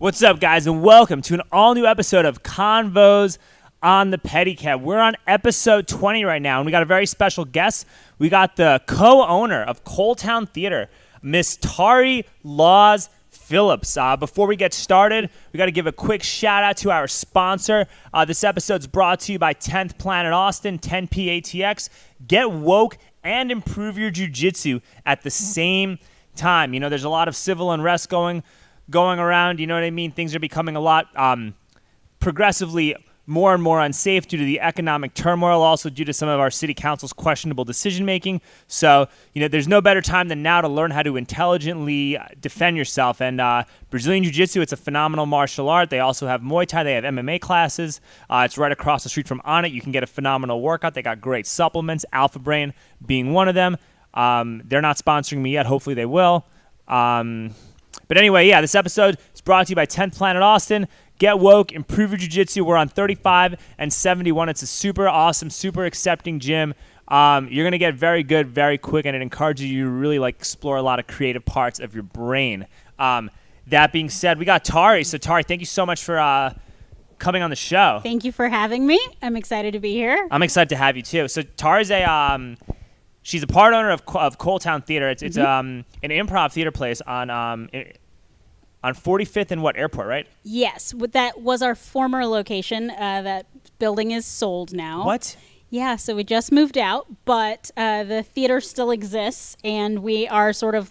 What's up, guys, and welcome to an all-new episode of Convos on the Pedicab. We're on episode 20 right now, and we got a very special guest. We got the co-owner of Coaltown Theater, Miss Tauri Laws-Phillips. Before we get started, we got to give a quick shout-out to our sponsor. This episode's brought to you by 10th Planet Austin, 10PATX. Get woke and improve your jiu-jitsu at the same time. You know, there's a lot of civil unrest going around, you know what I mean? Things are becoming a lot progressively more and more unsafe due to the economic turmoil, also due to some of our city council's questionable decision-making. So, you know, there's no better time than now to learn how to intelligently defend yourself. And Brazilian Jiu-Jitsu, it's a phenomenal martial art. They also have Muay Thai. They have MMA classes. It's right across the street from Onnit. You can get a phenomenal workout. They got great supplements, Alpha Brain being one of them. They're not sponsoring me yet. Hopefully they will. But anyway, yeah, this episode is brought to you by 10th Planet Austin. Get woke, improve your jiu-jitsu. We're on 35 and 71. It's a super awesome, super accepting gym. You're going to get very good, very quick, and it encourages you to really explore a lot of creative parts of your brain. That being said, we got Tauri. So, Tauri, thank you so much for coming on the show. Thank you for having me. I'm excited to be here. I'm excited to have you, too. So, Tauri's she's a part owner of Coaltown Theater. It's an improv theater place on 45th and what airport, right? Yes, that was our former location. That building is sold now. What? Yeah, so we just moved out, but the theater still exists, and we are sort of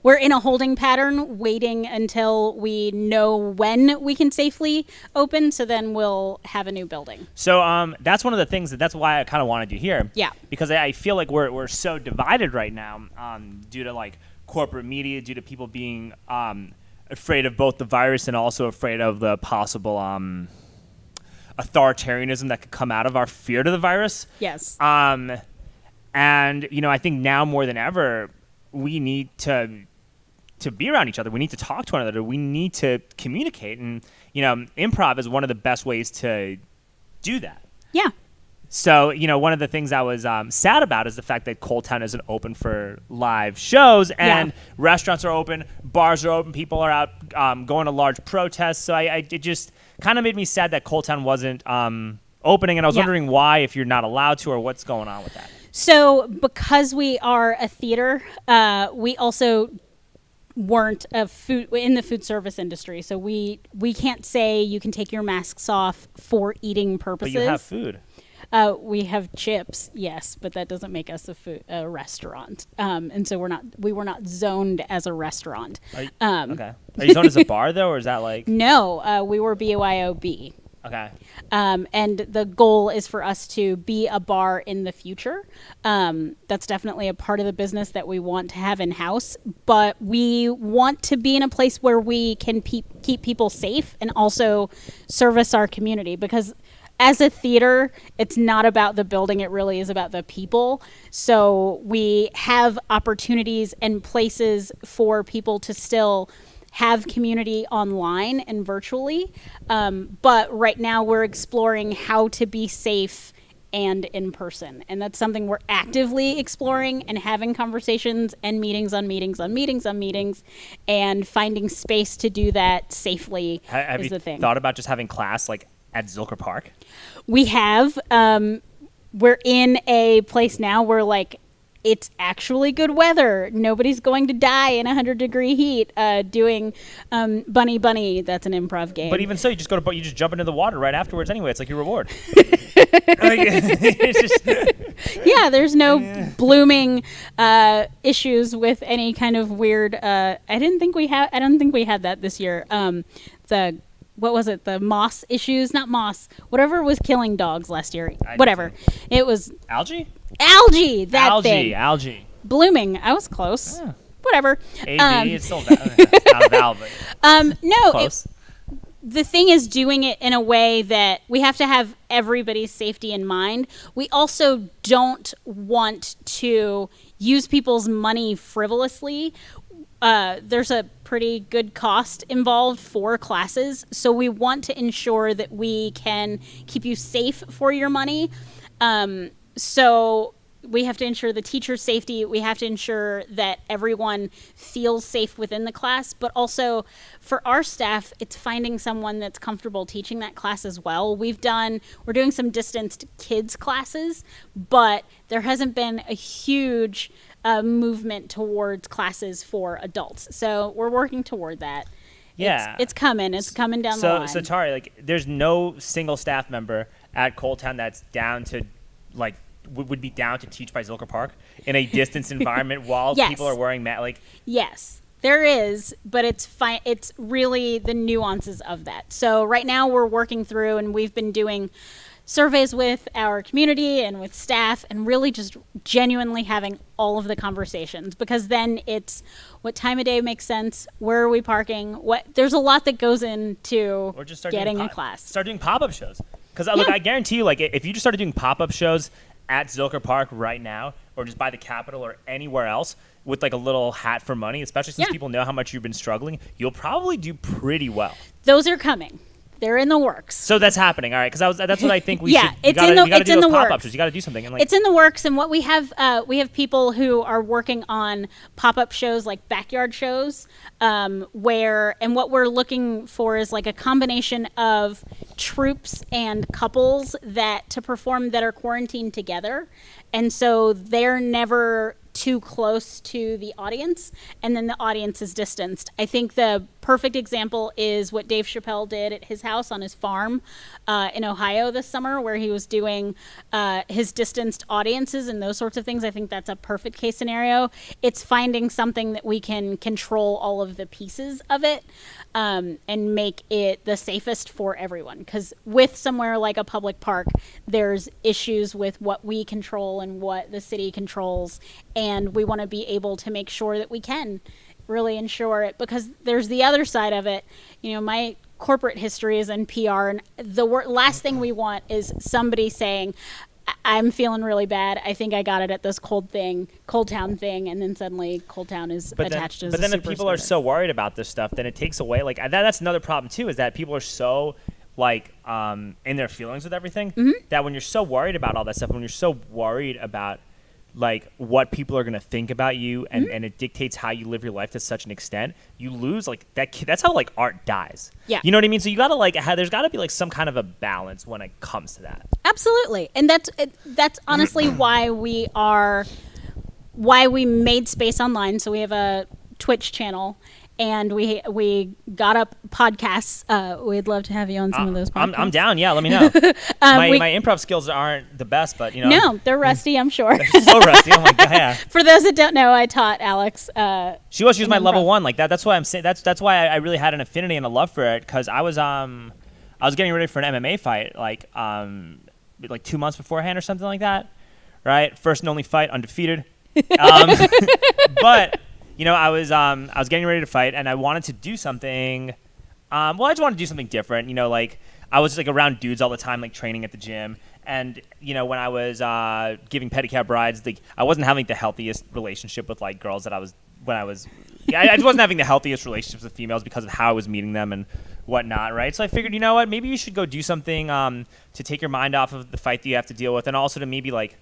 we're in a holding pattern, waiting until we know when we can safely open, so then we'll have a new building. So that's one of the things that's why I kind of wanted you here. Yeah. Because I feel like we're so divided right now due to corporate media, due to people being afraid of both the virus and also afraid of the possible authoritarianism that could come out of our fear to the virus. Yes. And, you know, I think now more than ever, we need to be around each other. We need to talk to one another. We need to communicate. And, you know, improv is one of the best ways to do that. Yeah. So, you know, one of the things I was sad about is the fact that Coaltown isn't open for live shows, and restaurants are open, bars are open, people are out going to large protests. So it just kind of made me sad that Coaltown wasn't opening, and I was wondering why, if you're not allowed to, or what's going on with that. So because we are a theater, we also weren't in the food service industry. So we can't say you can take your masks off for eating purposes. But you have food. We have chips, yes, but that doesn't make us a restaurant. And so we were not zoned as a restaurant. Okay. Are you zoned as a bar though, or is that No, we were BYOB. Okay. And the goal is for us to be a bar in the future. That's definitely a part of the business that we want to have in-house, but we want to be in a place where we can keep people safe and also service our community, because as a theater, it's not about the building, it really is about the people. So we have opportunities and places for people to still have community online and virtually. But right now we're exploring how to be safe and in person. And that's something we're actively exploring and having conversations and meetings on meetings on meetings on meetings, and finding space to do that safely is the thing. Have you thought about just having class at Zilker Park? We have. We're in a place now where it's actually good weather. Nobody's going to die in 100-degree heat doing Bunny Bunny. That's an improv game. But even so, you just jump into the water right afterwards anyway. It's like your reward. There's no blooming issues with any kind of weird. I don't think we had that this year. What was it? The moss issues? Not moss. Whatever was killing dogs last year. Whatever. It was algae. Thing. Algae. Blooming. I was close. Yeah. Whatever. AD. It's still it's not a valve. No. Close. The thing is doing it in a way that we have to have everybody's safety in mind. We also don't want to use people's money frivolously. there's a pretty good cost involved for classes. So we want to ensure that we can keep you safe for your money. So we have to ensure the teacher's safety. We have to ensure that everyone feels safe within the class. But also for our staff, it's finding someone that's comfortable teaching that class as well. We're doing some distanced kids classes, but there hasn't been a huge movement towards classes for adults. So we're working toward that. Yeah. It's coming. It's coming down the line. So Tauri, like, there's no single staff member at Cold Town that's down to, like, would be down to teach by Zilker Park in a distance environment while Yes. people are wearing masks. Like, yes, there is, but it's fine. It's really the nuances of that. So right now we're working through, and we've been doing surveys with our community and with staff, and really just genuinely having all of the conversations, because then it's what time of day makes sense, where are we parking, there's a lot that goes into or just start getting doing a class. Start doing pop-up shows. Because look, I guarantee you, like, if you just started doing pop-up shows at Zilker Park right now, or just by the Capitol or anywhere else, with like a little hat for money, especially since people know how much you've been struggling, you'll probably do pretty well. Those are coming. They're in the works. So that's happening, all right? Because that's what I think we Yeah, should. it's You in gotta do the those pop-up works. shows. You got to do something. And, like, It's in the works, and what we have people who are working on pop-up shows, like backyard shows, and what we're looking for is like a combination of troops and couples to perform that are quarantined together, and so they're never too close to the audience, and then the audience is distanced. I think the perfect example is what Dave Chappelle did at his house on his farm in Ohio this summer, where he was doing his distanced audiences and those sorts of things. I think that's a perfect case scenario. It's finding something that we can control all of the pieces of it and make it the safest for everyone. Because with somewhere like a public park, there's issues with what we control and what the city controls, and we want to be able to make sure that we can really ensure it, because there's the other side of it. You know, my corporate history is in PR, and the last thing we want is somebody saying, I'm feeling really bad, I think I got it at this Cold Town thing, and then suddenly Cold Town is attached as a But then if super people are spreader. so worried about this stuff, then it takes away, like, that's another problem too, is that people are so, like, in their feelings with everything, that when you're so worried about all that stuff, when you're so worried about, like, what people are going to think about you, and it dictates how you live your life to such an extent, you lose, like, that's how, like, art dies. Yeah. You know what I mean? So you got to, like, there's got to be, like, some kind of a balance when it comes to that. Absolutely. And that's honestly why we made space online. So we have a Twitch channel, and we got up podcasts. We'd love to have you on some of those podcasts. I'm down. Yeah, let me know. My improv skills aren't the best, but, you know. No, they're rusty, I'm sure. So rusty. Oh my god. Yeah. For those that don't know, I taught Alex. She was my improv. level 1. Like that's why I'm saying that's why I really had an affinity and a love for it, because I was getting ready for an MMA fight like 2 months beforehand or something like that. Right, first and only fight, undefeated. But you know, I was getting ready to fight, and I wanted to do something. I just wanted to do something different. You know, like I was like around dudes all the time, like training at the gym. And you know, when I was giving pedicab rides, like I wasn't having the healthiest relationship with like girls that I just wasn't having the healthiest relationships with females because of how I was meeting them and whatnot, right? So I figured, you know what, maybe you should go do something to take your mind off of the fight that you have to deal with, and also to maybe like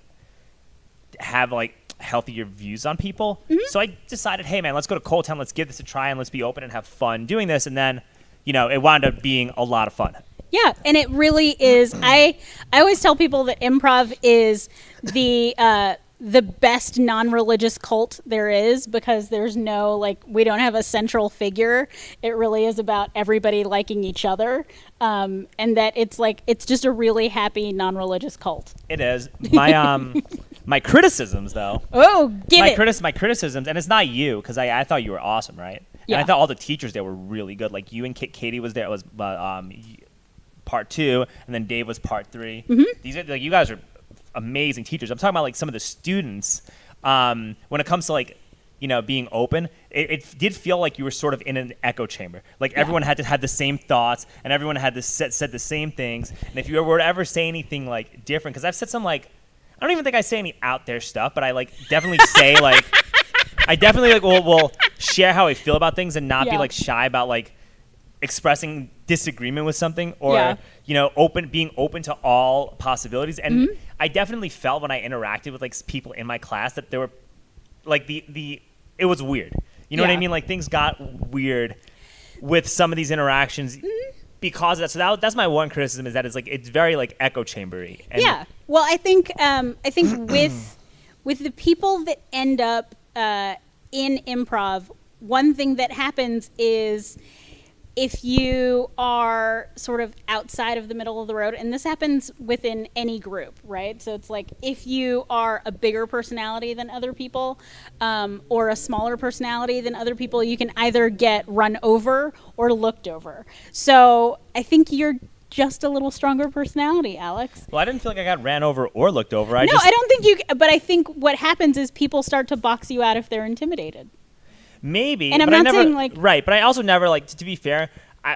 have like healthier views on people. So I decided, hey man, let's go to Cold Town, let's give this a try, and let's be open and have fun doing this. And then, you know, it wound up being a lot of fun. Yeah, and it really is. I always tell people that improv is the best non-religious cult there is, because there's no, like, we don't have a central figure. It really is about everybody liking each other, and that it's just a really happy non-religious cult. It is. My criticisms, though. Oh, My criticisms, and it's not you, because I thought you were awesome, right? Yeah. And I thought all the teachers there were really good. Like you and Katie was there. It was part 2, and then Dave was part 3. These are like, you guys are amazing teachers. I'm talking about like some of the students. When it comes to like, you know, being open, it did feel like you were sort of in an echo chamber. Like everyone had to have the same thoughts, and everyone had to said the same things. And if you were to ever say anything like different, because I've said some like, I don't even think I say any out there stuff, but I like definitely say like, I definitely like will share how I feel about things and not be Yeah. like shy about like expressing disagreement with something or Yeah. being open to all possibilities. And I definitely felt when I interacted with like people in my class that there were like it was weird. You know what I Yeah. mean? Like things got weird with some of these interactions because of that. So that's my one criticism, is that it's very like echo chambery. And Yeah. Well, I think with the people that end up in improv, one thing that happens is if you are sort of outside of the middle of the road, and this happens within any group, right? So it's like if you are a bigger personality than other people, or a smaller personality than other people, you can either get run over or looked over. So I think you're just a little stronger personality, Alex. Well, I didn't feel like I got ran over or looked over. I don't think you, but I think what happens is people start to box you out if they're intimidated. Maybe, and I'm but not I never, saying like right, but I also never like to be fair.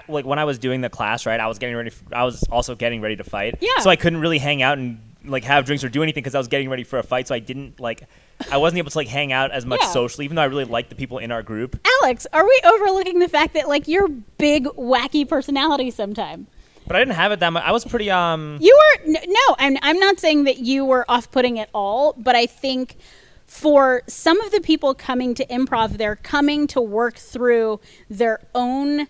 Like when I was doing the class, right, I was also getting ready to fight. Yeah. So I couldn't really hang out and like have drinks or do anything because I was getting ready for a fight. So I wasn't able to like hang out as much Yeah. socially, even though I really liked the people in our group. Alex, are we overlooking the fact that like you're big wacky personality sometime? But I didn't have it that much. I was pretty You were no, I'm not saying that you were off-putting at all, but I think for some of the people coming to improv, they're coming to work through their own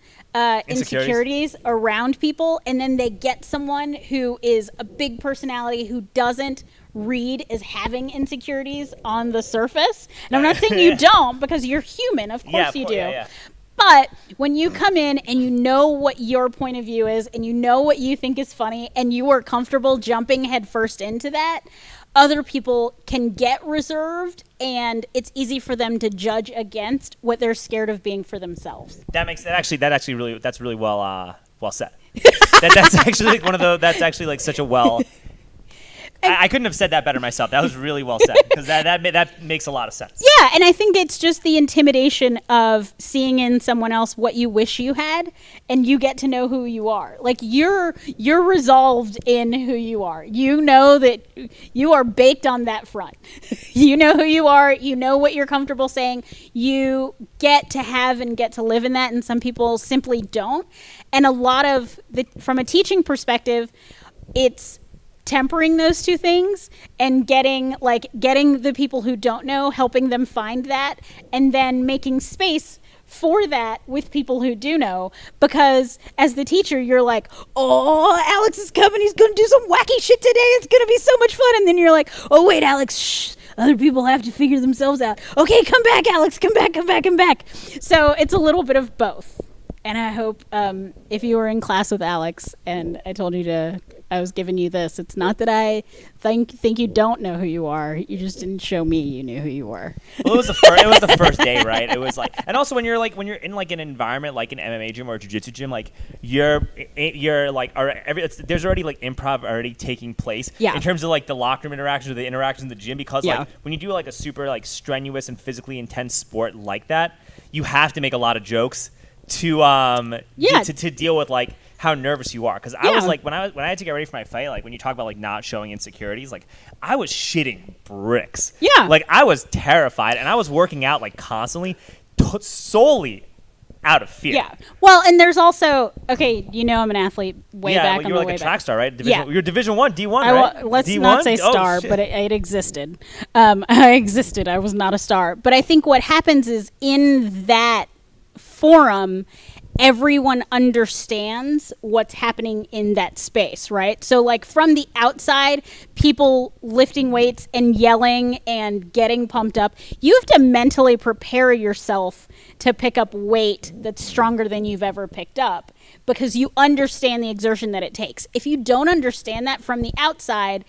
insecurities around people, and then they get someone who is a big personality who doesn't read as having insecurities on the surface. And I'm not saying you don't, because you're human. Of course you do. Yeah. But when you come in and you know what your point of view is and you know what you think is funny and you are comfortable jumping headfirst into that, other people can get reserved, and it's easy for them to judge against what they're scared of being for themselves. That's really well said. That's actually like that's actually like such a well. I couldn't have said that better myself. That was really well said, because that makes a lot of sense. Yeah, and I think it's just the intimidation of seeing in someone else what you wish you had, and you get to know who you are. Like you're resolved in who you are. You know that you are baked on that front. You know who you are. You know what you're comfortable saying. You get to have and get to live in that, and some people simply don't. And a lot of from a teaching perspective, it's tempering those two things and getting the people who don't know, helping them find that, and then making space for that with people who do know. Because as the teacher, you're like, oh, Alex is coming, he's gonna do some wacky shit today, it's gonna be so much fun. And then you're like, oh wait, Alex, shh, other people have to figure themselves out. Okay, come back, Alex, come back. So it's a little bit of both. And I hope if you were in class with Alex and I told you I was giving you this, it's not that I think you don't know who you are. You just didn't show me you knew who you were. Well, it was the first day, right? It was like, and also when you're in like an environment like an MMA gym or a jiu-jitsu gym, like you're like there's already like improv already taking place. Yeah. In terms of like the locker room interactions or the interactions in the gym, because Yeah. like when you do like a super like strenuous and physically intense sport like that, you have to make a lot of jokes to deal with like how nervous you are. Because I was like when I had to get ready for my fight, like when you talk about like not showing insecurities, like I was shitting bricks. Yeah. Like I was terrified, and I was working out like constantly solely out of fear. Yeah. Well, and there's also, okay, I'm an athlete way back on the way back. You were like a track star, right? Yeah. You're Division 1, D1, right? Let's D1? not say star, shit. but it existed. I existed. I was not a star. But I think what happens is in that forum, everyone understands what's happening in that space, right? So like from the outside, people lifting weights and yelling and getting pumped up, you have to mentally prepare yourself to pick up weight that's stronger than you've ever picked up, because you understand the exertion that it takes. If you don't understand that from the outside,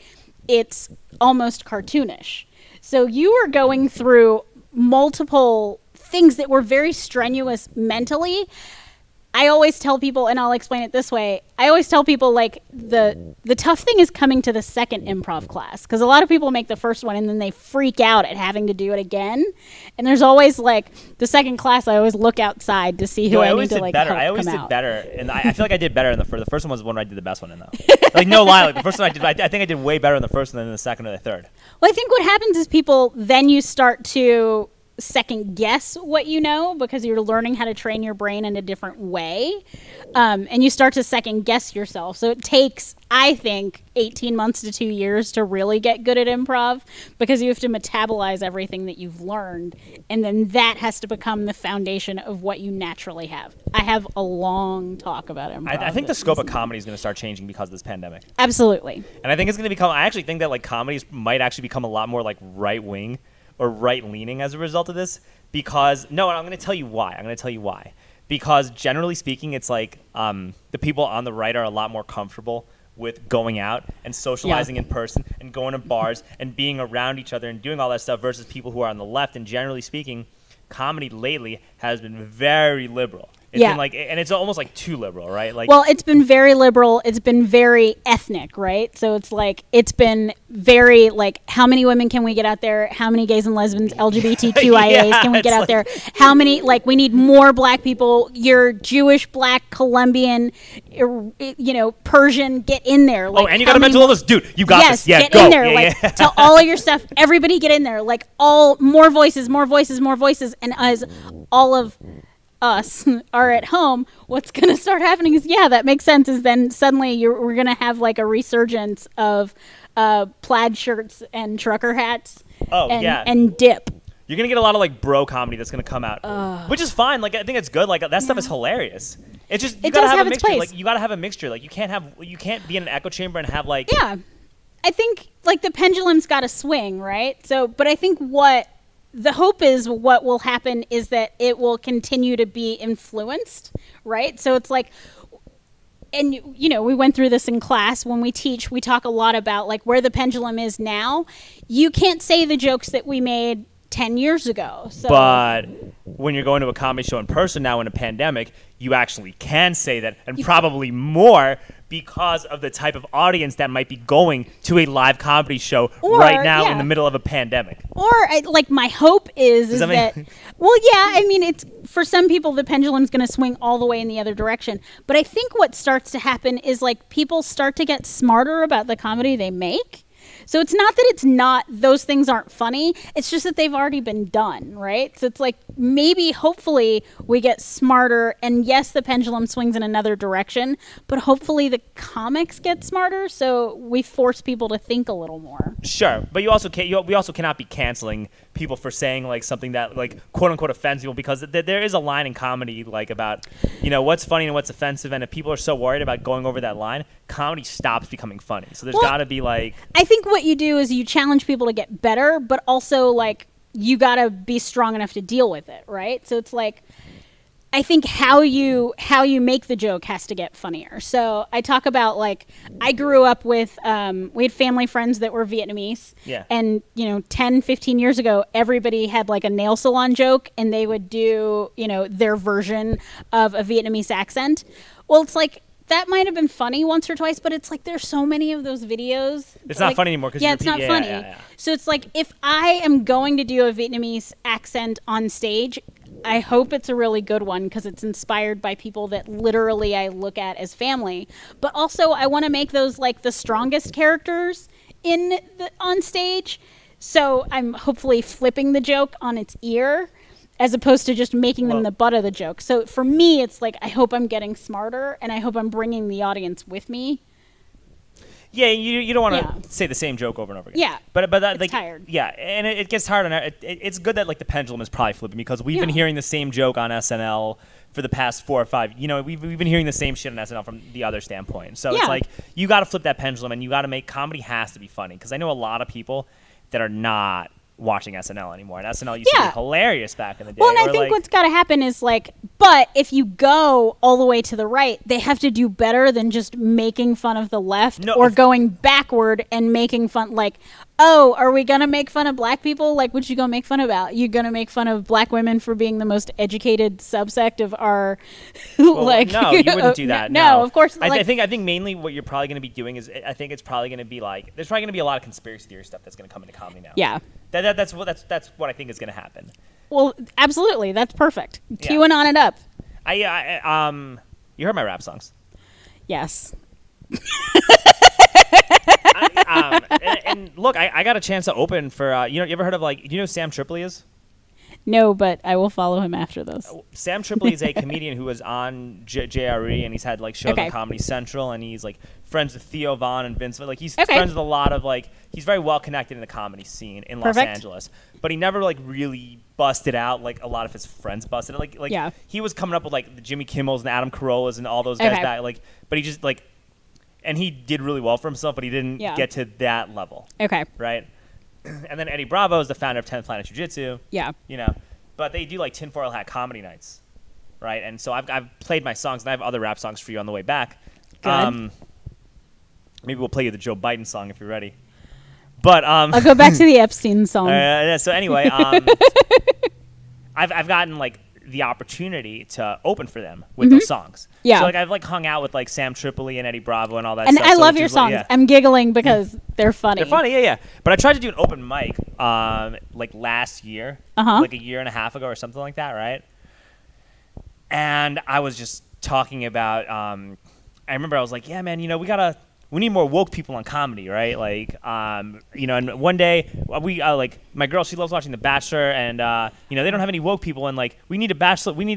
it's almost cartoonish. So you are going through multiple things that were very strenuous mentally. I always tell people, and I'll explain it this way, I always tell people like the tough thing is coming to the second improv class, because a lot of people make the first one and then they freak out at having to do it again. And there's always like the second class, I always look outside to see who I need to like help come out. I always did better, and I feel like I did better in the first. The first one was the one I did the best one in, though. Like no lie, like the first one I think I did way better in the first one than in the second or the third. Well, I think what happens is people, then you start to second guess what you know because you're learning how to train your brain in a different way. And you start to second guess yourself. So it takes, I think, 18 months to 2 years to really get good at improv because you have to metabolize everything that you've learned. And then that has to become the foundation of what you naturally have. I have a long talk about improv. I think the scope of comedy is going to start changing because of this pandemic. Absolutely. And I think it's going to become, I actually think that like comedies might actually become a lot more like right wing or right leaning as a result of this because, no, I'm going to tell you why. Because generally speaking, it's like the people on the right are a lot more comfortable with going out and socializing in person and going to bars and being around each other and doing all that stuff versus people who are on the left. And generally speaking, comedy lately has been very liberal. It's been like, and it's almost like too liberal, right? Like, well, it's been very liberal. It's been very ethnic, right? So it's like, it's been very like, how many women can we get out there? How many gays and lesbians, LGBTQIAs can we get out there? How many, like, we need more black people. You're Jewish, black, Colombian, Persian, get in there. Like, and you got a mental illness. Dude, you got this. Yeah, get go. in there. Tell all of your stuff. Everybody get in there. Like, more voices. And as all of us are at home, what's going to start happening is, that makes sense, is then suddenly we're going to have like a resurgence of plaid shirts and trucker hats and dip. You're going to get a lot of like bro comedy that's going to come out, which is fine. Like, I think it's good. Like, that stuff is hilarious. It's just, you got to have a mixture. Place. Like, you got to have a mixture. Like, you can't be in an echo chamber and have like. Yeah. I think like the pendulum's got to swing, right? So, but I think the hope is what will happen is that it will continue to be influenced, right? So it's like, and we went through this in class. When we teach, we talk a lot about like where the pendulum is now. You can't say the jokes that we made 10 years ago. So. But when you're going to a comedy show in person now in a pandemic, you actually can say that, and probably more because of the type of audience that might be going to a live comedy show right now in the middle of a pandemic. Or my hope is that well, I mean, it's for some people the pendulum's going to swing all the way in the other direction. But I think what starts to happen is like people start to get smarter about the comedy they make. So it's not that those things aren't funny. It's just that they've already been done, right? So it's like maybe, hopefully, we get smarter. And yes, the pendulum swings in another direction, but hopefully the comics get smarter. So we force people to think a little more. Sure, but we also cannot be canceling people for saying like something that like quote unquote offends people, because there is a line in comedy like about what's funny and what's offensive, and if people are so worried about going over that line, comedy stops becoming funny. So there's got to be like, I think what you do is you challenge people to get better, but also like you got to be strong enough to deal with it, right? So it's like, I think how you make the joke has to get funnier. So I talk about like, I grew up with, we had family friends that were Vietnamese. Yeah. And, 10, 15 years ago, everybody had like a nail salon joke and they would do, their version of a Vietnamese accent. Well, it's like, that might have been funny once or twice, but it's like there's so many of those videos. It's not funny anymore. It's not funny. Yeah. So it's like if I am going to do a Vietnamese accent on stage, I hope it's a really good one because it's inspired by people that literally I look at as family. But also I want to make those like the strongest characters on stage. So I'm hopefully flipping the joke on its ear, as opposed to just making them the butt of the joke. So for me, it's like, I hope I'm getting smarter and I hope I'm bringing the audience with me. Yeah, you don't want to say the same joke over and over again. Yeah, but that, it's like, tired. Yeah, and it gets tired. And it's good that like the pendulum is probably flipping, because we've been hearing the same joke on SNL for the past 4 or 5. We've been hearing the same shit on SNL from the other standpoint. So it's like you got to flip that pendulum, and you got to make comedy has to be funny, because I know a lot of people that are not watching SNL anymore, and SNL used to be hilarious back in the day. Well, and I think what's got to happen is like, but if you go all the way to the right, they have to do better than just making fun of the left or going backward and making fun. Like, oh, are we gonna make fun of black people? Like, what you gonna make fun about? You gonna make fun of black women for being the most educated subsect of our like? No, you wouldn't do that. No, of course. I think mainly what you're probably gonna be doing is, I think it's probably gonna be like, there's probably gonna be a lot of conspiracy theory stuff that's gonna come into comedy now. Yeah. That's what I think is going to happen. Well, absolutely, that's perfect. Queuing on it up. You heard my rap songs? Yes. And look, I got a chance to open for you ever heard of like, do you know who Sam Tripoli is? No, but I will follow him after this. Sam Tripoli is a comedian who was on JRE, and he's had like shows Okay. on Comedy Central, and he's like friends with Theo Von and Vince. Like he's Okay. friends with a lot of like he's very well connected in the comedy scene in Los Perfect. Angeles. But he never like really busted out like a lot of his friends busted. Like Yeah. he was coming up with like the Jimmy Kimmels and Adam Carollas and all those guys Okay. back. Like, but he just like, and he did really well for himself, but he didn't Yeah. get to that level, Okay. right? And then Eddie Bravo is the founder of 10th Planet Jiu-Jitsu. Yeah. You know, but they do like tinfoil hat comedy nights, right? And so I've played my songs, and I have other rap songs for you on the way back. Good. Maybe we'll play you the Joe Biden song if you're ready. But I'll go back to the Epstein song. so anyway, I've gotten like the opportunity to open for them with those songs. Yeah. So like I've like hung out with like Sam Tripoli and Eddie Bravo and all that And stuff. I so love which your is, like, songs. yeah. I'm giggling because they're funny. They're funny, yeah. But I tried to do an open mic like last year, like a year and a half ago or something like that, right? And I was just talking about, I remember I was like, yeah, man, you know, we need more woke people on comedy, right? Like, you know, and one day we like my girl, she loves watching The Bachelor, and you know, they don't have any woke people, and like we need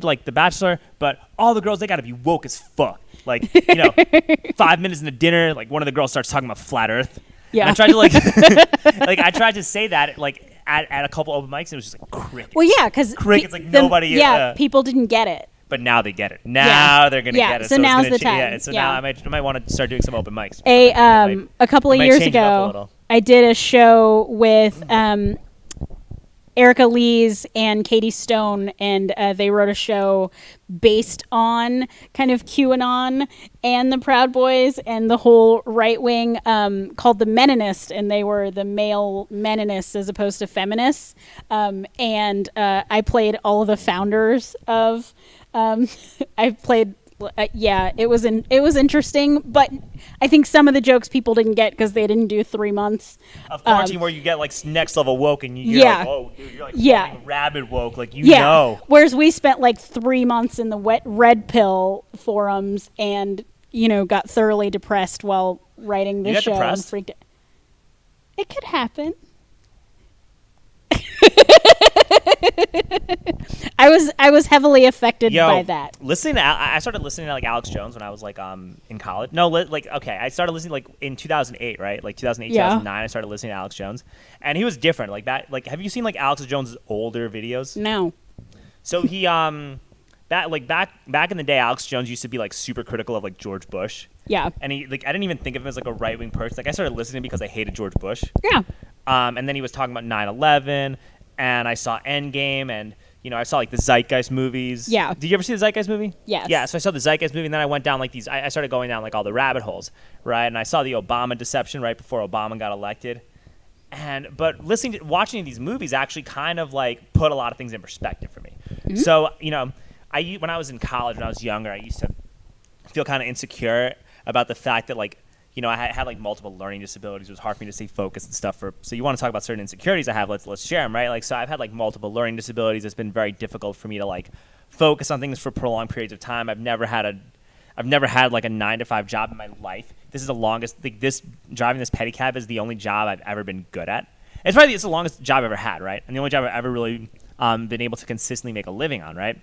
like The Bachelor, but all the girls, they got to be woke as fuck. Like, you know, 5 minutes into dinner, like one of the girls starts talking about flat Earth. Yeah. And I tried to like, like I tried to say that like at a couple open mics, and it was just like crickets. Well, yeah, because Crickets, like nobody. Yeah, people didn't get it. But now they get it. Now they're gonna Yeah, get it. so it's now's gonna the cha- time. Yeah, so Yeah. now I might want to start doing some open mics. A couple of might years change it up a ago, little. I did a show with Erica Lees and Katie Stone, and they wrote a show based on kind of QAnon and the Proud Boys and the whole right wing called The Meninist, and they were the male Meninists as opposed to feminists. And I played all of the founders of. I played. Yeah, it was interesting, but I think some of the jokes people didn't get because they didn't do 3 months of quarantine where you get like next level woke and you're Yeah. like, oh, dude, you're like Yeah. fucking rabid woke, like you Yeah. know. Whereas we spent like 3 months in the wet red pill forums and, you know, got thoroughly depressed while writing this got show. depressed? And freaked out. It could happen. I was heavily affected by that. Listening to I started listening to like Alex Jones when I was like in college. No, like okay, I started listening like in 2008, right? Like 2008, Yeah. 2009 I started listening to Alex Jones. And he was different. Like that like have you seen like Alex Jones' older videos? No. So he back in the day, Alex Jones used to be like super critical of like George Bush. Yeah. And he like I didn't even think of him as like a right wing person. Like I started listening because I hated George Bush. Yeah. And then he was talking about 9/11, and I saw Endgame, and you know I saw like the Zeitgeist movies. Yeah. Did you ever see the Zeitgeist movie? Yes. Yeah. So I saw the Zeitgeist movie, and then I went down like these. I started going down like all the rabbit holes, right? And I saw the Obama deception right before Obama got elected. But watching these movies actually kind of like put a lot of things in perspective for me. Mm-hmm. So when I was in college, when I was younger, I used to feel kind of insecure about the fact that like you know I had like multiple learning disabilities. It was hard for me to stay focused and stuff. So you want to talk about certain insecurities I have? Let's share them, right? Like so I've had like multiple learning disabilities. It's been very difficult for me to like focus on things for prolonged periods of time. I've never had like a 9-to-5 job in my life. This is the longest. Like driving this pedicab is the only job I've ever been good at. It's the longest job I've ever had, right? And the only job I've ever really been able to consistently make a living on, right?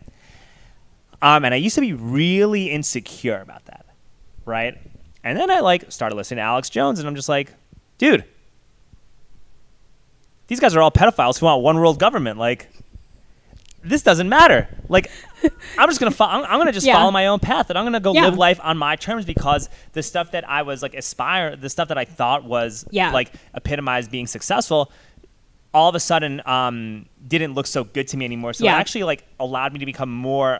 And I used to be really insecure about that, right? And then I like started listening to Alex Jones, and I'm just like, dude, these guys are all pedophiles who want one world government. Like, this doesn't matter. Like, I'm just gonna I'm gonna just follow my own path, and I'm gonna go live life on my terms because the stuff that I was like the stuff that I thought was like epitomized being successful, all of a sudden didn't look so good to me anymore. So it actually like allowed me to become more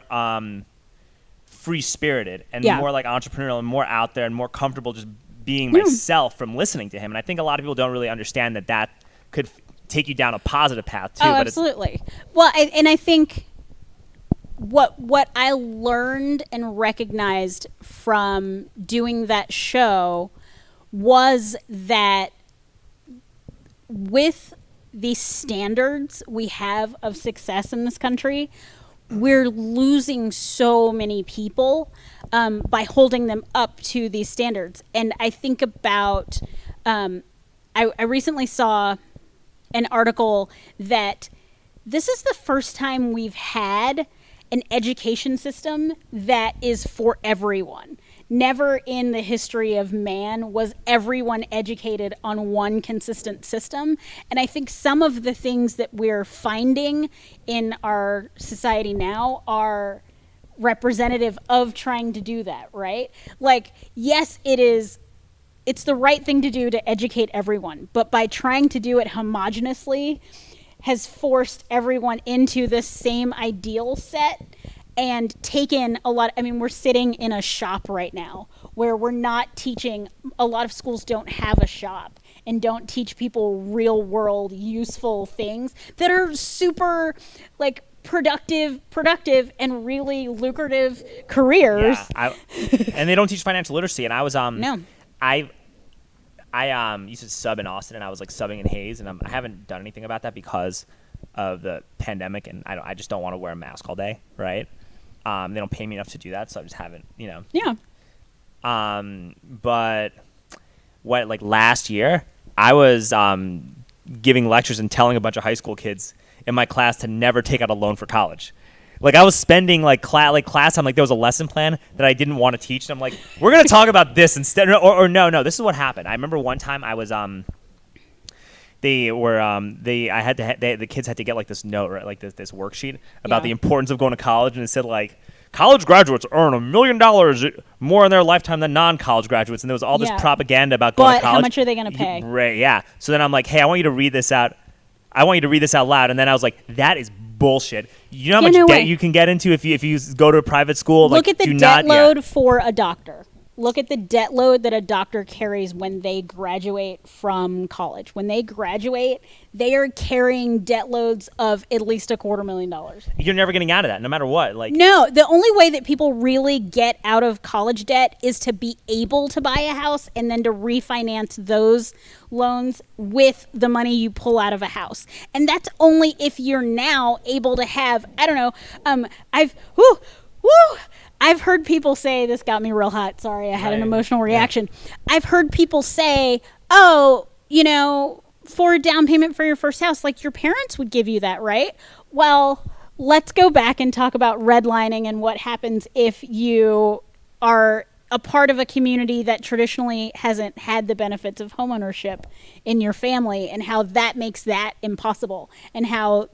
free spirited and more like entrepreneurial and more out there and more comfortable just being myself from listening to him. And I think a lot of people don't really understand that could take you down a positive path too. Oh, but absolutely. Well, and I think what I learned and recognized from doing that show was that with the standards we have of success in this country, we're losing so many people by holding them up to these standards. And I think about, I recently saw an article that this is the first time we've had an education system that is for everyone. Never in the history of man was everyone educated on one consistent system. And I think some of the things that we're finding in our society now are representative of trying to do that, right? Like, yes, it's the right thing to do to educate everyone, but by trying to do it homogeneously has forced everyone into the same ideal set and taken a lot. I mean, we're sitting in a shop right now where we're not teaching. A lot of schools don't have a shop and don't teach people real world useful things that are super like productive and really lucrative careers. Yeah, and they don't teach financial literacy. And I was No. I used to sub in Austin, and I was like subbing in Hayes, and I haven't done anything about that because of the pandemic, and I just don't want to wear a mask all day, right? They don't pay me enough to do that, so I just haven't, Yeah. But what, like last year, I was giving lectures and telling a bunch of high school kids in my class to never take out a loan for college. Like, I was spending class time, like there was a lesson plan that I didn't want to teach. And I'm like, we're going to talk about this instead. Or no, this is what happened. I remember one time I was, the kids had to get like this note, right? Like this worksheet about the importance of going to college. And it said like, college graduates earn $1 million more in their lifetime than non-college graduates. And there was all this propaganda about going to college. But how much are they going to pay? Right, yeah. So then I'm like, hey, I want you to read this out. I want you to read this out loud. And then I was like, that is bullshit. You know how much debt you can get into if you go to a private school? Look at the debt load for a doctor. Look at the debt load that a doctor carries when they graduate from college. When they graduate, they are carrying debt loads of at least $250,000. You're never getting out of that, no matter what. Like, no, the only way that people really get out of college debt is to be able to buy a house and then to refinance those loans with the money you pull out of a house. And that's only if you're now able to have, I don't know, I've heard people say, this got me real hot. Sorry, I had an emotional reaction. Yeah. I've heard people say, oh, for a down payment for your first house, like your parents would give you that, right? Well, let's go back and talk about redlining and what happens if you are a part of a community that traditionally hasn't had the benefits of homeownership in your family, and how that makes that impossible, and how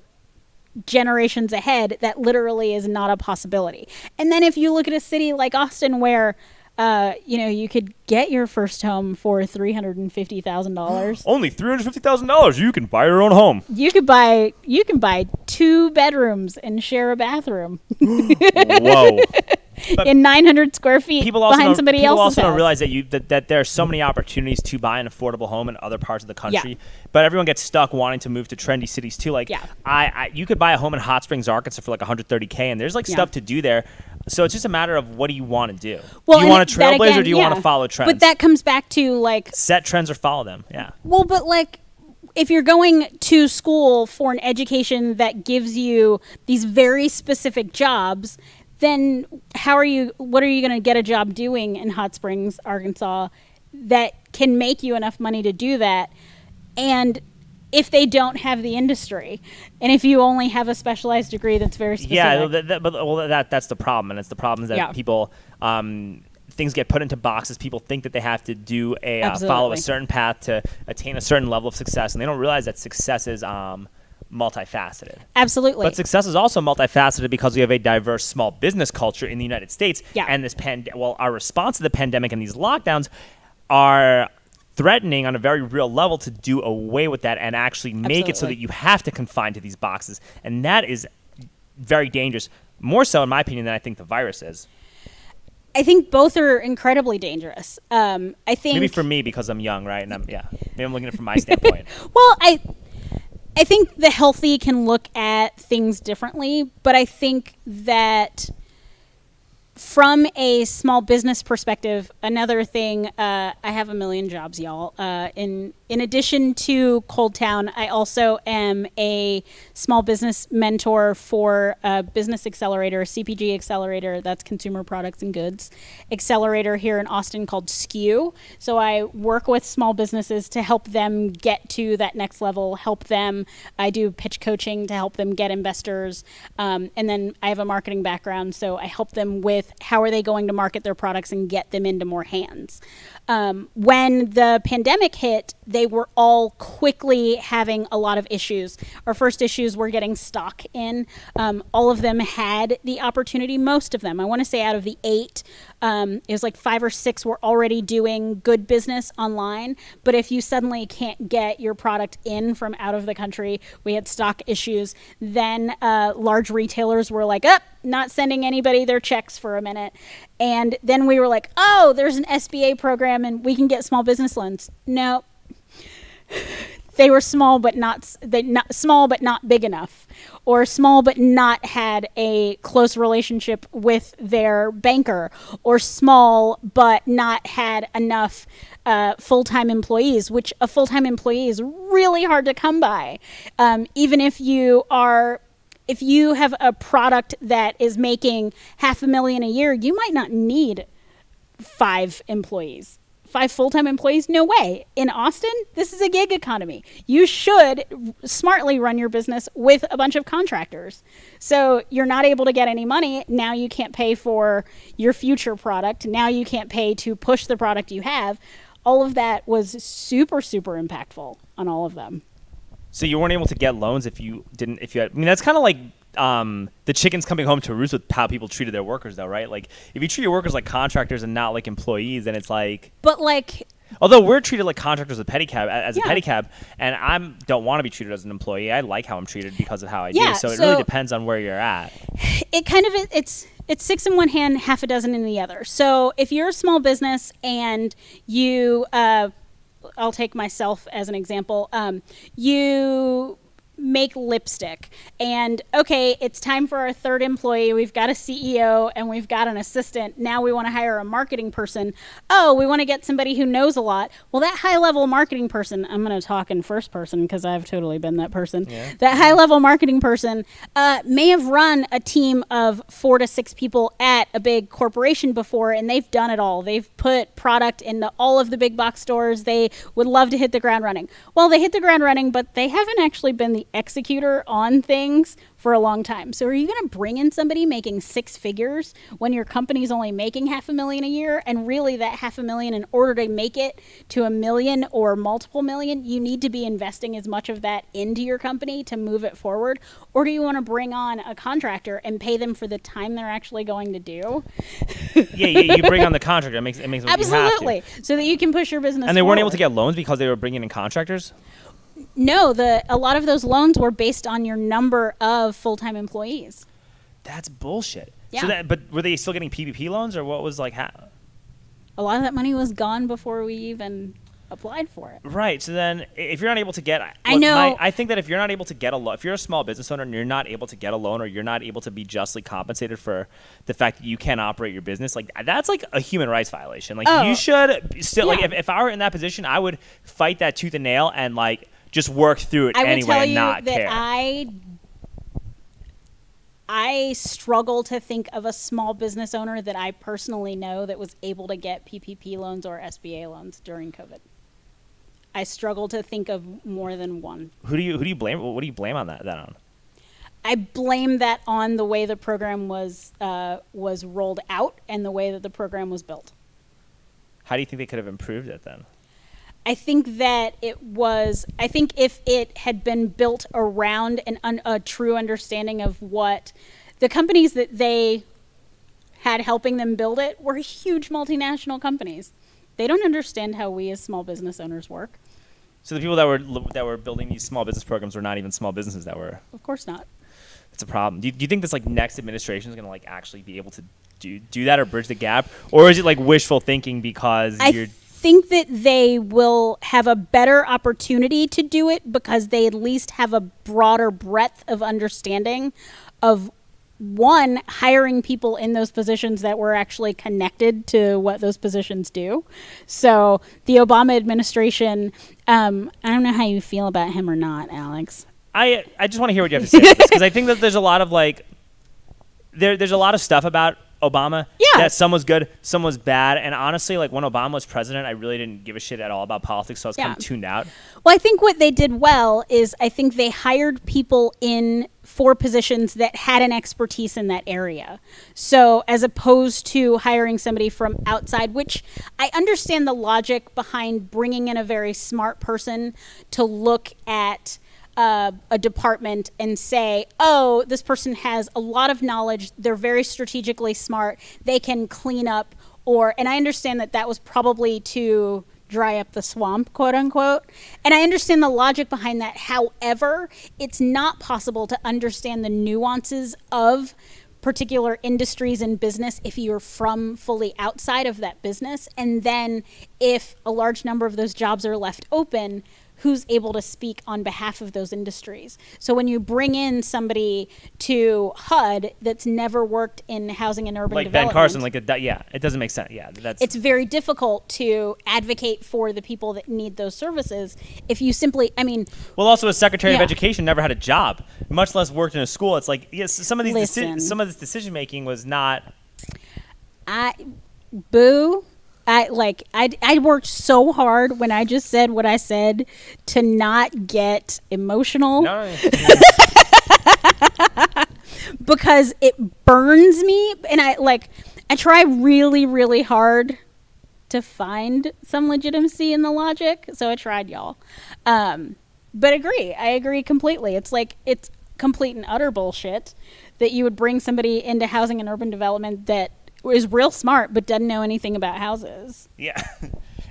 generations ahead that literally is not a possibility. And then if you look at a city like Austin where you could get your first home for $350,000. Only $350,000, you can buy your own home. You can buy 2 bedrooms and share a bathroom. Whoa. In 900 square feet behind somebody else's house. People also don't realize that there are so many opportunities to buy an affordable home in other parts of the country. Yeah. But everyone gets stuck wanting to move to trendy cities too. Like, you could buy a home in Hot Springs, Arkansas for like $130K, and there's like stuff to do there. So it's just a matter of what do you want to do? Well, do you want to trailblaze or do you want to follow trends? But that comes back to like set trends or follow them. Yeah. Well, but like, if you're going to school for an education that gives you these very specific jobs, then what are you going to get a job doing in Hot Springs, Arkansas that can make you enough money to do that? And if they don't have the industry, and if you only have a specialized degree that's very specific. Yeah, that's the problem. And it's the problem that people, things get put into boxes. People think that they have to do follow a certain path to attain a certain level of success. And they don't realize that success is multifaceted. Absolutely. But success is also multifaceted because we have a diverse small business culture in the United States. Yeah. And our response to the pandemic and these lockdowns are threatening on a very real level to do away with that and actually make it so that you have to confine to these boxes. And that is very dangerous, more so in my opinion than I think the virus is. I think both are incredibly dangerous. I think maybe for me because I'm young, right? And maybe I'm looking at it from my standpoint. Well, I think the healthy can look at things differently, but I think that from a small business perspective, another thing, I have 1 million jobs, y'all, in in addition to Cold Town, I also am a small business mentor for a business accelerator, a CPG accelerator, that's consumer products and goods accelerator here in Austin called SKU. So I work with small businesses to help them get to that next level, help them. I do pitch coaching to help them get investors. And then I have a marketing background, so I help them with how are they going to market their products and get them into more hands. When the pandemic hit, they were all quickly having a lot of issues. Our first issues were getting stock in. All of them had the opportunity, most of them. I want to say out of the 8, it was like 5 or 6 were already doing good business online. But if you suddenly can't get your product in from out of the country, we had stock issues, then large retailers were like, not sending anybody their checks for a minute. And then we were like, oh, there's an SBA program and we can get small business loans. No, they were small, but not big enough, or small, but not had a close relationship with their banker, or small, but not had enough full-time employees, which a full-time employee is really hard to come by. Even if you have a product that is making $500,000 a year, you might not need 5 employees. 5 full-time employees? No way. In Austin, this is a gig economy. You should smartly run your business with a bunch of contractors. So you're not able to get any money. Now you can't pay for your future product. Now you can't pay to push the product you have. All of that was super, super impactful on all of them. So you weren't able to get loans if you had, I mean, that's kind of like the chickens coming home to roost with how people treated their workers, though, right? Like, if you treat your workers like contractors and not like employees, then it's like. But like. Although we're treated like contractors with Pedicab as a Pedicab, and I don't want to be treated as an employee. I like how I'm treated because of how I do. So it really depends on where you're at. It kind of it's 6 in one hand, half a dozen in the other. So if you're a small business and you. I'll take myself as an example. You make lipstick and okay, it's time for our 3rd employee. We've got a CEO and we've got an assistant. Now we want to hire a marketing person. Oh, we want to get somebody who knows a lot. Well, that high level marketing person, I'm going to talk in first person because I've totally been that person. Yeah. That high level marketing person may have run a team of 4 to 6 people at a big corporation before, and they've done it all. They've put product into all of the big box stores. They would love to hit the ground running. Well, they hit the ground running, but they haven't actually been the executor on things for a long time. So are you going to bring in somebody making 6 figures when your company's only making $500,000 a year? And really that $500,000, in order to make it to $1 million or multiple million, you need to be investing as much of that into your company to move it forward? Or do you want to bring on a contractor and pay them for the time they're actually going to do? Yeah, you bring on the contractor. It makes absolutely, you have to. So that you can push your business And they forward. weren't able to get loans because they were bringing in contractors? No, a lot of those loans were based on your number of full-time employees. That's bullshit. Yeah. So but were they still getting PPP loans, or what was like? A lot of that money was gone before we even applied for it. Right. So then, if you're not able to get, I think that if you're not able to get a loan, if you're a small business owner and you're not able to get a loan, or you're not able to be justly compensated for the fact that you can't operate your business, like that's like a human rights violation. Like you should still like if I were in that position, I would fight that tooth and nail and like just work through it anyway and not care. I struggle to think of a small business owner that I personally know that was able to get PPP loans or SBA loans during COVID. I struggle to think of more than one. Who do you blame? What do you blame on that on? I blame that on the way the program was rolled out and the way that the program was built. How do you think they could have improved it then? I think that I think if it had been built around a true understanding of what the companies that they had helping them build it were huge multinational companies. They don't understand how we as small business owners work. So the people that were building these small business programs were not even small businesses that were. Of course not. It's a problem. Do you think this like next administration is going to like actually be able to do that or bridge the gap, or is it like wishful thinking because you're? I think that they will have a better opportunity to do it because they at least have a broader breadth of understanding of one, hiring people in those positions that were actually connected to what those positions do. So the Obama administration, I don't know how you feel about him or not, Alex. I just want to hear what you have to say about this, because I think that there's a lot of like there's a lot of stuff about Obama that some was good, some was bad, and honestly, like when Obama was president, I really didn't give a shit at all about politics, so I was kind of tuned out. Well, I think what they did well is I think they hired people in for positions that had an expertise in that area. So as opposed to hiring somebody from outside, which I understand the logic behind bringing in a very smart person to look at a department and say, oh, this person has a lot of knowledge, they're very strategically smart, they can clean up, and I understand that was probably to dry up the swamp, quote unquote, and I understand the logic behind that. However, it's not possible to understand the nuances of particular industries and business if you're from fully outside of that business, and then if a large number of those jobs are left open, who's able to speak on behalf of those industries. So when you bring in somebody to HUD that's never worked in housing and urban development, Ben Carson, it doesn't make sense. Yeah, it's very difficult to advocate for the people that need those services if you simply, well, also a Secretary of Education never had a job, much less worked in a school. It's like, yes, some of this decision making was not. I worked so hard when I just said what I said to not get emotional. No. Because it burns me, and I try really, really hard to find some legitimacy in the logic. So I tried, y'all. But I agree completely. It's complete and utter bullshit that you would bring somebody into housing and urban development that is real smart but doesn't know anything about houses. Yeah.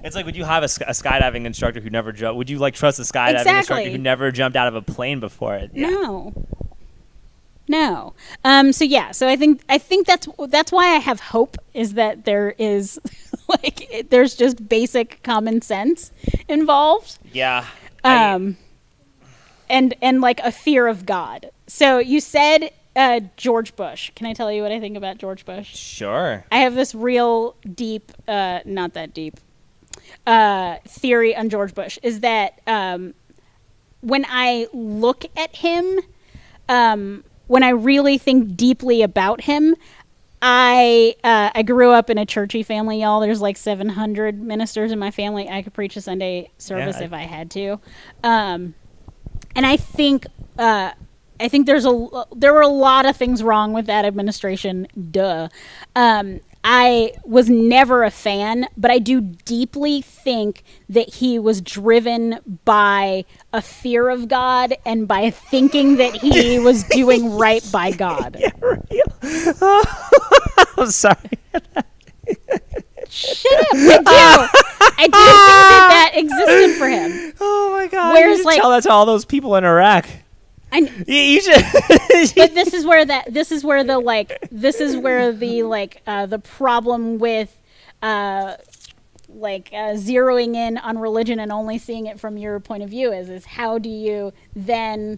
It's like, would you have a skydiving instructor who never jumped? Would you trust a skydiving instructor who never jumped out of a plane before it? Yeah. No. So I think that's why I have hope, is that there is there's just basic common sense involved. Yeah. And a fear of God. So you said George Bush. Can I tell you what I think about George Bush? Sure. I have this real deep, not that deep, theory on George Bush, is that when I look at him, when I really think deeply about him, I grew up in a churchy family, y'all. There's 700 ministers in my family. I could preach a Sunday service if I had to. And I think there were a lot of things wrong with that administration. Duh. I was never a fan, but I do deeply think that he was driven by a fear of God and by thinking that he was doing right by God. Yeah, I'm sorry. Shut up. I do think that existed for him. Oh my God. Whereas, you should tell that to all those people in Iraq. You should. But this is where the problem with zeroing in on religion and only seeing it from your point of view is how do you then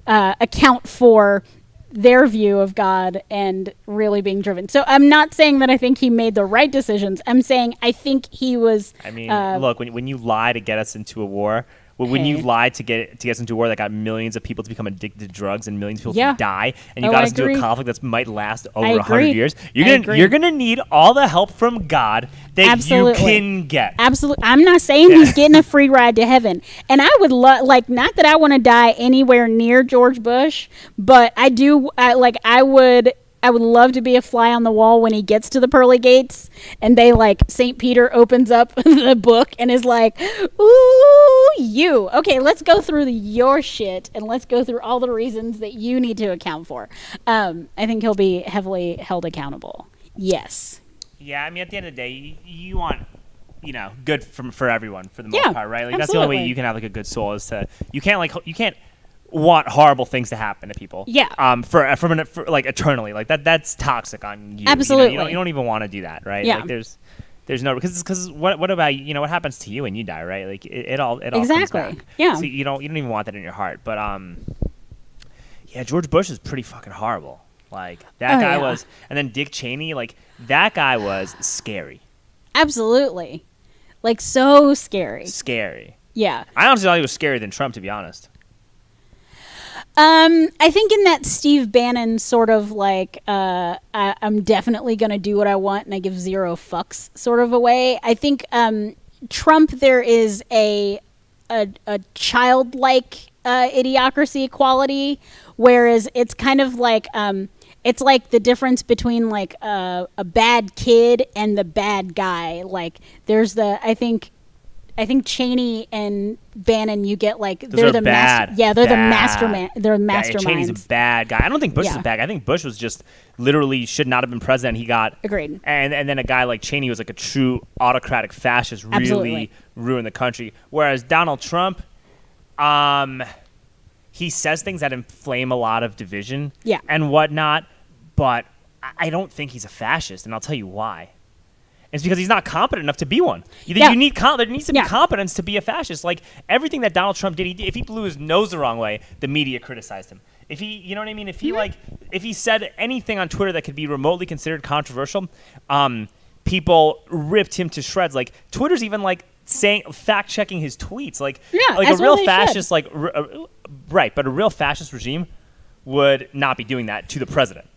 account for their view of God and really being driven. So I'm not saying that I think he made the right decisions. I'm saying I think he was. Look, when you lie to get us into a war. When you lied to get us into a war that got millions of people to become addicted to drugs and millions of people to die, and you got us into a conflict that might last over 100 years, you're gonna need all the help from God that you can get. Absolutely, I'm not saying he's getting a free ride to heaven, and I would not that I want to die anywhere near George Bush, but I do. I would love to be a fly on the wall when he gets to the pearly gates and St. Peter opens up the book and is like, ooh, you. Okay, let's go through your shit and let's go through all the reasons that you need to account for. I think he'll be heavily held accountable. Yes. Yeah, at the end of the day, you want, good for everyone for the most part, right? That's the only way you can have a good soul is to, you can't want horrible things to happen to people. Yeah. For eternally. That's toxic on you. Absolutely. You don't even want to do that, right? Yeah. There's no because what about what happens to you when you die, right? It all exactly. comes back. Yeah. So you don't even want that in your heart. But George Bush is pretty fucking horrible. Like that guy yeah. was, and then Dick Cheney, like that guy was scary. Absolutely. Like so scary. Scary. Yeah. I honestly thought he was scarier than Trump, to be honest. I think in that Steve Bannon sort of like, I'm definitely going to do what I want and I give zero fucks sort of a way. I think Trump, there is a childlike idiocracy quality, whereas it's kind of like it's like the difference between like a bad kid and the bad guy. Like there's I think Cheney and Bannon, you get like they're the bad. They're the mastermind. They're masterminds. Yeah, Cheney's a bad guy. I don't think Bush is a bad guy. I think Bush was just literally should not have been president. He got agreed. And then a guy like Cheney was like a true autocratic fascist, really Absolutely. ruined the country. Whereas Donald Trump, he says things that inflame a lot of division and whatnot, but I don't think he's a fascist, and I'll tell you why. It's because he's not competent enough to be one. You need there needs to be competence to be a fascist. Like everything that Donald Trump did, if he blew his nose the wrong way, the media criticized him. If he, you know what I mean? If he if he said anything on Twitter that could be remotely considered controversial, people ripped him to shreds. Like Twitter's even like fact checking his tweets. Like like a real fascist, like right, but a real fascist regime would not be doing that to the president.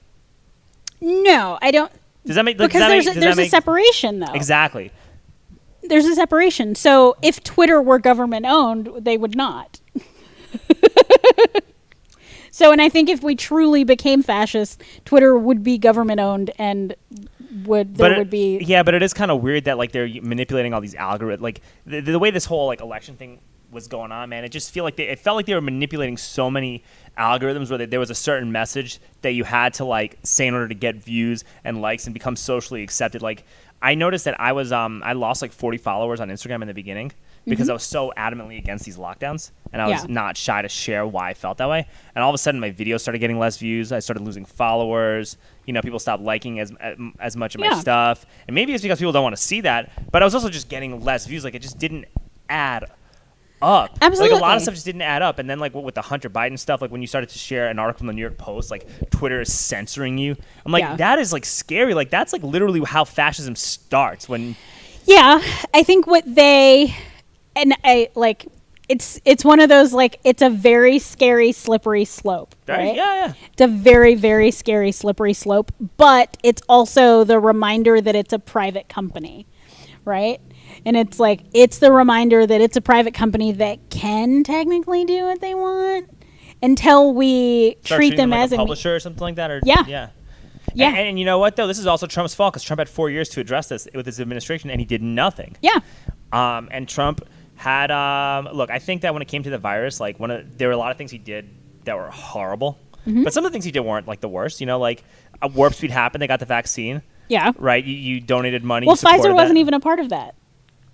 No, I don't. Does that make because there's a separation though. Exactly. There's a separation. So if Twitter were government owned, they would not. So, and I think if we truly became fascist, Twitter would be government owned and would be. Yeah, but it is kind of weird that like they're manipulating all these algorithms. Like the way this whole like election thing was going on, man, it just it felt like they were manipulating so many algorithms where there was a certain message that you had to like say in order to get views and likes and become socially accepted. Like I noticed that I lost like 40 followers on Instagram in the beginning because I was so adamantly against these lockdowns, and I was not shy to share why I felt that way. And all of a sudden my videos started getting less views. I started losing followers. You know, people stopped liking as much of my stuff, and maybe it's because people don't want to see that, but I was also just getting less views. Like it just didn't add up. Absolutely. Like a lot of stuff just didn't add up. And then like with the Hunter Biden stuff, like when you started to share an article from the New York Post, like Twitter is censoring you. I'm like, that is like scary. Like that's like literally how fascism starts when. Yeah, I think it's one of those like it's a very scary slippery slope. Right? Yeah. It's a very, very scary slippery slope, but it's also the reminder that it's a private company, right? And it's like, it's the reminder that it's a private company that can technically do what they want until we treat them like as a publisher or something like that. Or, yeah. And you know what, though? This is also Trump's fault because Trump had 4 years to address this with his administration, and he did nothing. Yeah. And Trump had, look, I think that when it came to the virus, like there were a lot of things he did that were horrible. Mm-hmm. But some of the things he did weren't like the worst. You know, like Warp Speed happened. They got the vaccine. Yeah. Right? You donated money. Well, Pfizer wasn't even a part of that.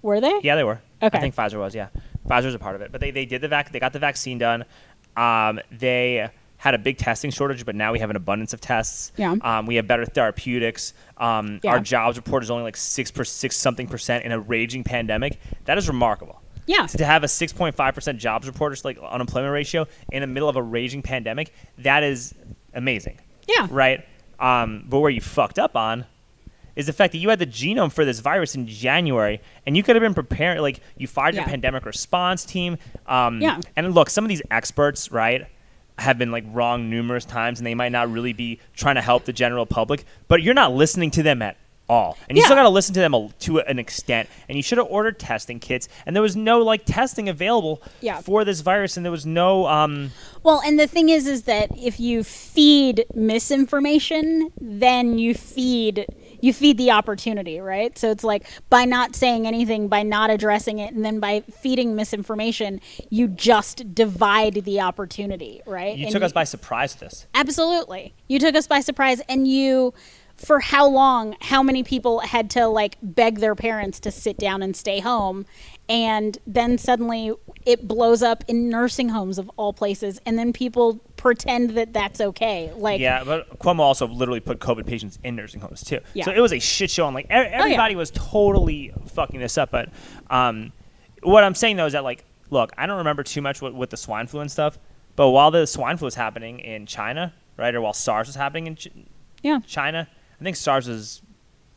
Were they? Yeah, they were. Okay. I think Pfizer was, yeah. Pfizer was a part of it. But they did they got the vaccine done. They had a big testing shortage, but now we have an abundance of tests. Yeah. We have better therapeutics. Our jobs report is only like 6% in a raging pandemic. That is remarkable. Yeah. So to have a 6.5% jobs report, like unemployment ratio in the middle of a raging pandemic, that is amazing. Yeah. Right? But where you fucked up on is the fact that you had the genome for this virus in January, and you could have been prepared. Like, you fired your pandemic response team. And look, some of these experts, right, have been, like, wrong numerous times, and they might not really be trying to help the general public, but you're not listening to them at all. And you still got to listen to them to an extent. And you should have ordered testing kits, and there was no, like, testing available for this virus, and there was no... Well, and the thing is that if you feed misinformation, then you feed the opportunity, right? So it's like by not saying anything, by not addressing it, and then by feeding misinformation, you just divide the opportunity, right? You took us by surprise with this. Absolutely. You took us by surprise, and for how long, how many people had to like beg their parents to sit down and stay home, and then suddenly it blows up in nursing homes of all places, and then people pretend that that's okay. Like, yeah, but Cuomo also literally put COVID patients in nursing homes too. Yeah. So it was a shit show, and like everybody was totally fucking this up. But what I'm saying though is that like, look, I don't remember too much with the swine flu and stuff, but while the swine flu was happening in China, right? Or while SARS was happening in Yeah. China. I think SARS was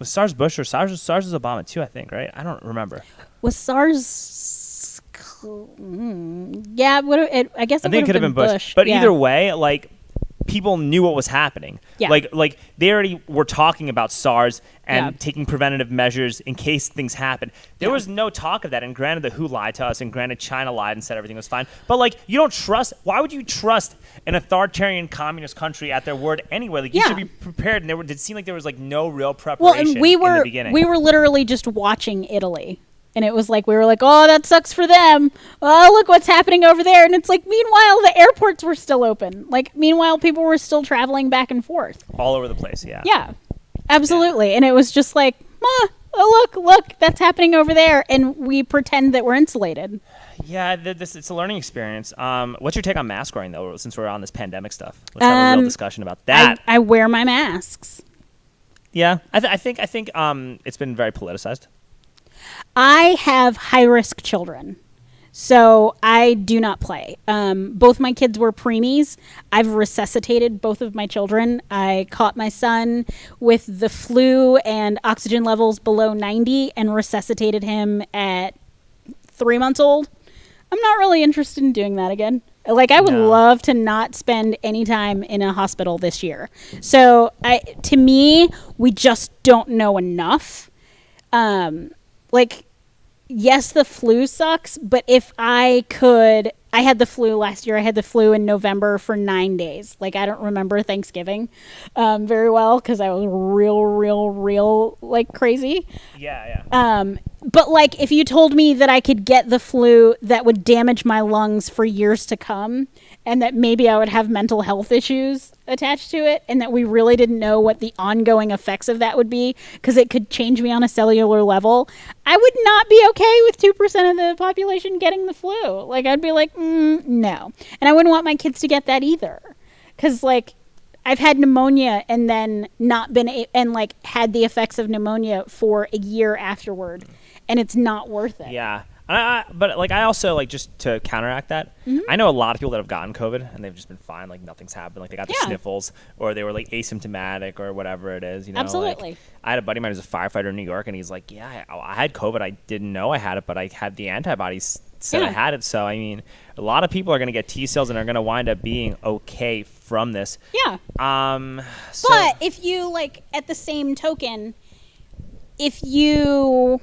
SARS Bush or SARS was Obama too, I think, right? I don't remember. Was SARS? Yeah, I guess I think it could have been Bush. But either way, like, people knew what was happening. Yeah. Like they already were talking about SARS and Yeah. taking preventative measures in case things happen. There was no talk of that. And granted, the WHO lied to us, and granted, China lied and said everything was fine. But, like, you don't trust. Why would you trust an authoritarian communist country at their word anyway? Like, you should be prepared. And it seemed like there was, like, no real preparation and in the beginning. we were literally just watching Italy. And it was like, we were like, oh, that sucks for them. Oh, look what's happening over there. And it's like, meanwhile, the airports were still open. Like, meanwhile, people were still traveling back and forth. All over the place, yeah. Yeah, absolutely. Yeah. And it was just like, oh, look, that's happening over there. And we pretend that we're insulated. Yeah, it's a learning experience. What's your take on mask wearing, though, since we're on this pandemic stuff? Let's have a real discussion about that. I wear my masks. Yeah, I think it's been very politicized. I have high-risk children, so I do not play. Both my kids were preemies. I've resuscitated both of my children. I caught my son with the flu and oxygen levels below 90 and resuscitated him at 3 months old. I'm not really interested in doing that again. Like, I would love to not spend any time in a hospital this year. So, to me, we just don't know enough. Like, yes, the flu sucks, but if I had the flu last year. I had the flu in November for 9 days. Like, I don't remember Thanksgiving very well because I was real, like, crazy. Yeah. But, like, if you told me that I could get the flu that would damage my lungs for years to come and that maybe I would have mental health issues attached to it and that we really didn't know what the ongoing effects of that would be because it could change me on a cellular level, I would not be okay with 2% of the population getting the flu. Like, I'd be like, no. And I wouldn't want my kids to get that either because, like, I've had pneumonia and then like had the effects of pneumonia for a year afterward, and it's not worth it. Yeah. But, like, I also, like, just to counteract that, I know a lot of people that have gotten COVID and they've just been fine. Like, nothing's happened. Like, they got the sniffles or they were, like, asymptomatic or whatever it is. You know, absolutely. Like, I had a buddy of mine who's a firefighter in New York, and he's like, yeah, I had COVID. I didn't know I had it, but I had the antibodies said I had it. So, I mean, a lot of people are going to get T cells and are going to wind up being okay from this. Yeah. But if you, like, at the same token, if you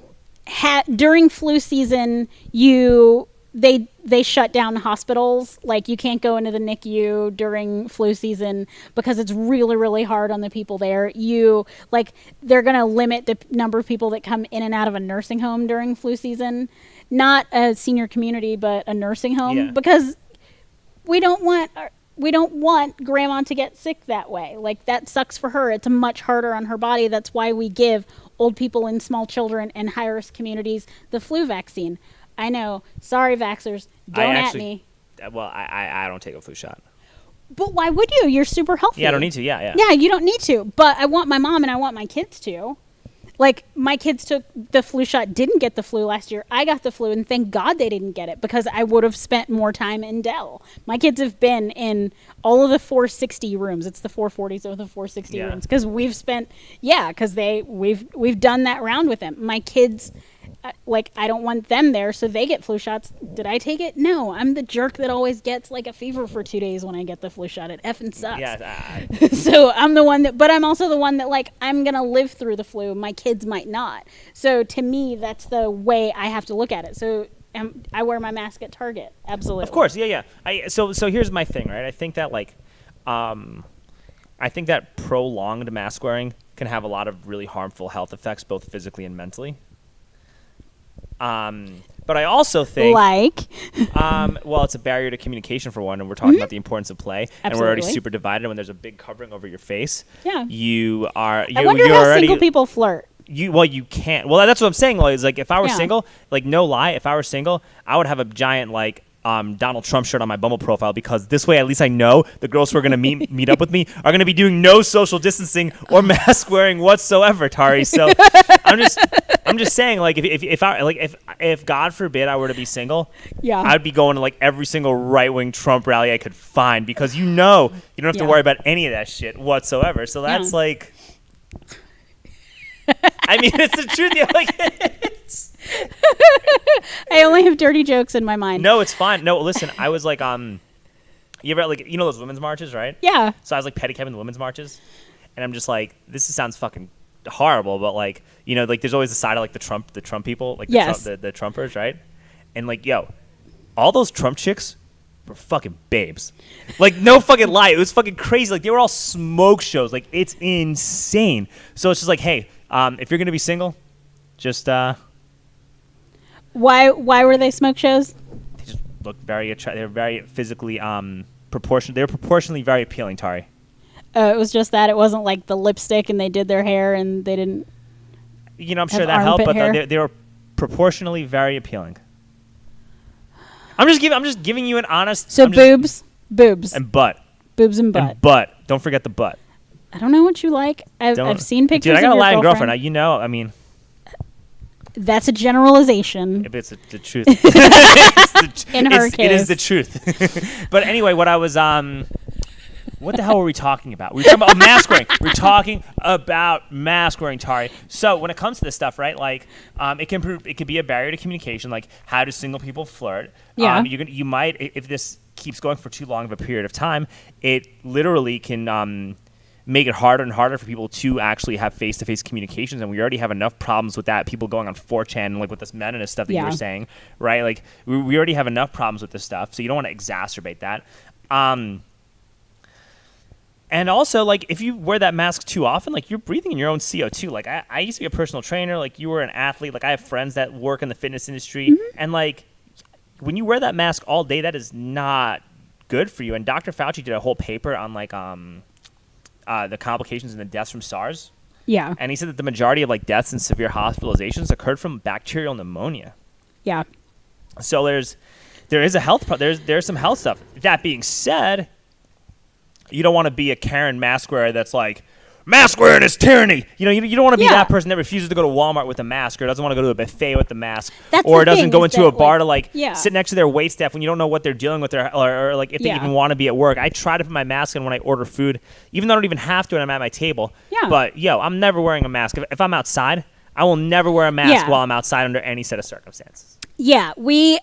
during flu season, they shut down hospitals. Like, you can't go into the NICU during flu season because it's really hard on the people there. They're going to limit the number of people that come in and out of a nursing home during flu season. Not a senior community, but a nursing home, because we don't want grandma to get sick that way. Like, that sucks for her. It's much harder on her body. That's why we give old people and small children and high-risk communities the flu vaccine. I know. Sorry, vaxxers. Don't at me. Well, I don't take a flu shot. But why would you? You're super healthy. Yeah, I don't need to. Yeah. Yeah, you don't need to. But I want my mom and I want my kids to. Like, my kids took the flu shot, didn't get the flu last year. I got the flu, and thank God they didn't get it because I would have spent more time in Dell. My kids have been in all of the 460 rooms. It's the 440s or the 460 rooms because we've spent, because we've done that round with them. My kids, like, I don't want them there, so they get flu shots. Did I take it? No, I'm the jerk that always gets, like, a fever for 2 days when I get the flu shot. It effing sucks. Yeah. So I'm the one but I'm also the one that, like, I'm going to live through the flu. My kids might not. So to me, that's the way I have to look at it. So I wear my mask at Target. Absolutely. Of course. Yeah. So here's my thing, right? I think that, like, prolonged mask wearing can have a lot of really harmful health effects, both physically and mentally. But I also think, well, it's a barrier to communication for one, and we're talking about the importance of play, and we're already super divided. When there's a big covering over your face, you are. I wonder how single people flirt. You can't. Well, that's what I'm saying. Like, if I were single, like, no lie, if I were single, I would have a giant, like, Donald Trump shirt on my Bumble profile, because this way at least I know the girls who are going to meet up with me are going to be doing no social distancing or mask wearing whatsoever, Tari. So I'm just saying, like, if God forbid I were to be single, Yeah. I'd be going to like every single right-wing Trump rally I could find, because you don't have to worry about any of that shit whatsoever. So that's like, I mean, it's the truth. Yeah, like, I only have dirty jokes in my mind. no, it's fine. No, listen, I was like, you ever like, those women's marches, right? Yeah. So I was like pedicab in the women's marches, and I'm just like, this sounds fucking horrible, but like, like there's always the side of like the Trump people, like the Trumpers, right? And like, yo, all those Trump chicks were fucking babes. Like, no fucking lie, it was fucking crazy. Like, they were all smoke shows. Like, it's insane. So it's just like, hey, if you're gonna be single, just Why were they smoke shows? they just looked very attractive. They were very physically proportioned. They were proportionally very appealing, Tari. It was just that. It wasn't like the lipstick and they did their hair and they didn't. I'm sure have that helped, armpit but hair. they were proportionally very appealing. I'm just giving you an honest. So boobs and butt boobs and butt. and butt. Don't forget the butt. I don't know what you like. I've seen pictures. Dude, I got of a your Latin girlfriend. I mean, That's a generalization. if it's the truth. In her It is case. the truth. But anyway, what the hell were we talking about? We were talking about mask wearing. We're talking about mask wearing, Tari. So when it comes to this stuff, right? Like, it can be a barrier to communication. Like, how do single people flirt? Yeah. You might, if this keeps going for too long of a period of time, it literally can make it harder and harder for people to actually have face-to-face communications, and we already have enough problems with that. People going on 4chan, like with this meninist stuff that you were saying, right? Like, we already have enough problems with this stuff, so you don't want to exacerbate that. And also, like, if you wear that mask too often, like, you're breathing in your own CO2. Like, I used to be a personal trainer. Like, you were an athlete. Like, I have friends that work in the fitness industry. Mm-hmm. And, like, when you wear that mask all day, that is not good for you. And Dr. Fauci did a whole paper on, like, the complications and the deaths from SARS. Yeah. And he said that the majority of, like, deaths and severe hospitalizations occurred from bacterial pneumonia. Yeah. So there is a health there's some health stuff. That being said, you don't want to be a Karen mask wearer that's like, mask wearing is tyranny. You don't want to be that person that refuses to go to Walmart with a mask, or doesn't want to go to a buffet with a mask, or doesn't go into a bar to sit next to their waitstaff when you don't know what they're dealing with, or like if they even want to be at work. I try to put my mask on when I order food, even though I don't even have to when I'm at my table. Yeah. But I'm never wearing a mask. If I'm outside, I will never wear a mask while I'm outside under any set of circumstances. Yeah, we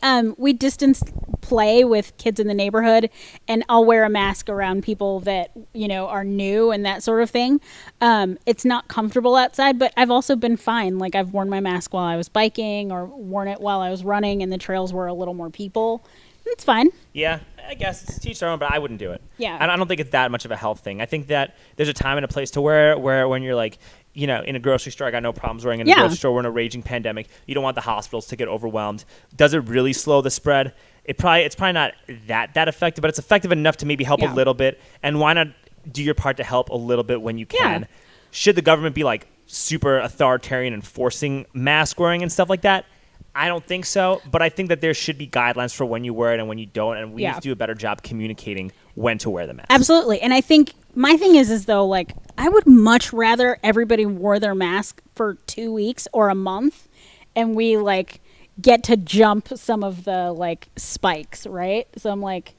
distance play with kids in the neighborhood, and I'll wear a mask around people that are new and that sort of thing. It's not comfortable outside, but I've also been fine. Like, I've worn my mask while I was biking, or worn it while I was running, and the trails were a little more people. It's fine. Yeah, I guess it's teach their own, but I wouldn't do it. Yeah, I don't think it's that much of a health thing. I think that there's a time and a place to wear it, where when you're like, in a grocery store, I got no problems wearing it in a grocery store. We're in a raging pandemic. You don't want the hospitals to get overwhelmed. Does it really slow the spread? It's probably not that effective, but it's effective enough to maybe help a little bit. And why not do your part to help a little bit when you can? Should the government be like super authoritarian enforcing mask wearing and stuff like that? I don't think so, but I think that there should be guidelines for when you wear it and when you don't, and we need to do a better job communicating when to wear the mask. Absolutely. And I think my thing is though, like, I would much rather everybody wore their mask for 2 weeks or a month, and we like get to jump some of the like spikes, right? So I'm like,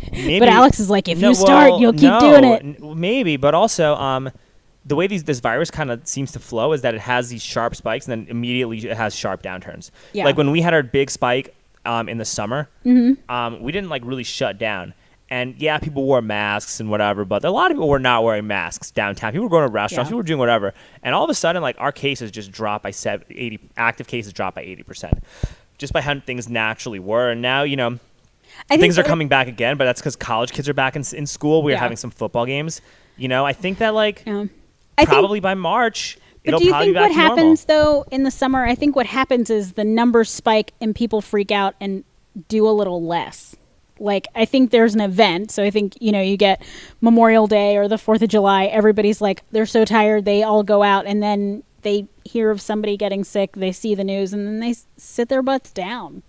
maybe, but Alex is like, if you start, you'll keep doing it. Maybe, but also, the way this virus kind of seems to flow is that it has these sharp spikes, and then immediately it has sharp downturns. Yeah. Like when we had our big spike in the summer, we didn't like really shut down. And people wore masks and whatever, but a lot of people were not wearing masks downtown. People were going to restaurants, people were doing whatever. And all of a sudden, like, our cases just dropped by 80, active cases dropped by 80%, just by how things naturally were. And now, things are coming back again, but that's because college kids are back in school. We are having some football games. I think that, like, probably by March, it'll probably be back to normal. What happens, though, in the summer, I think what happens is the numbers spike and people freak out and do a little less. Like, I think there's an event. So I think, you get Memorial Day or the 4th of July. Everybody's like, they're so tired. They all go out, and then they hear of somebody getting sick. They see the news, and then they sit their butts down.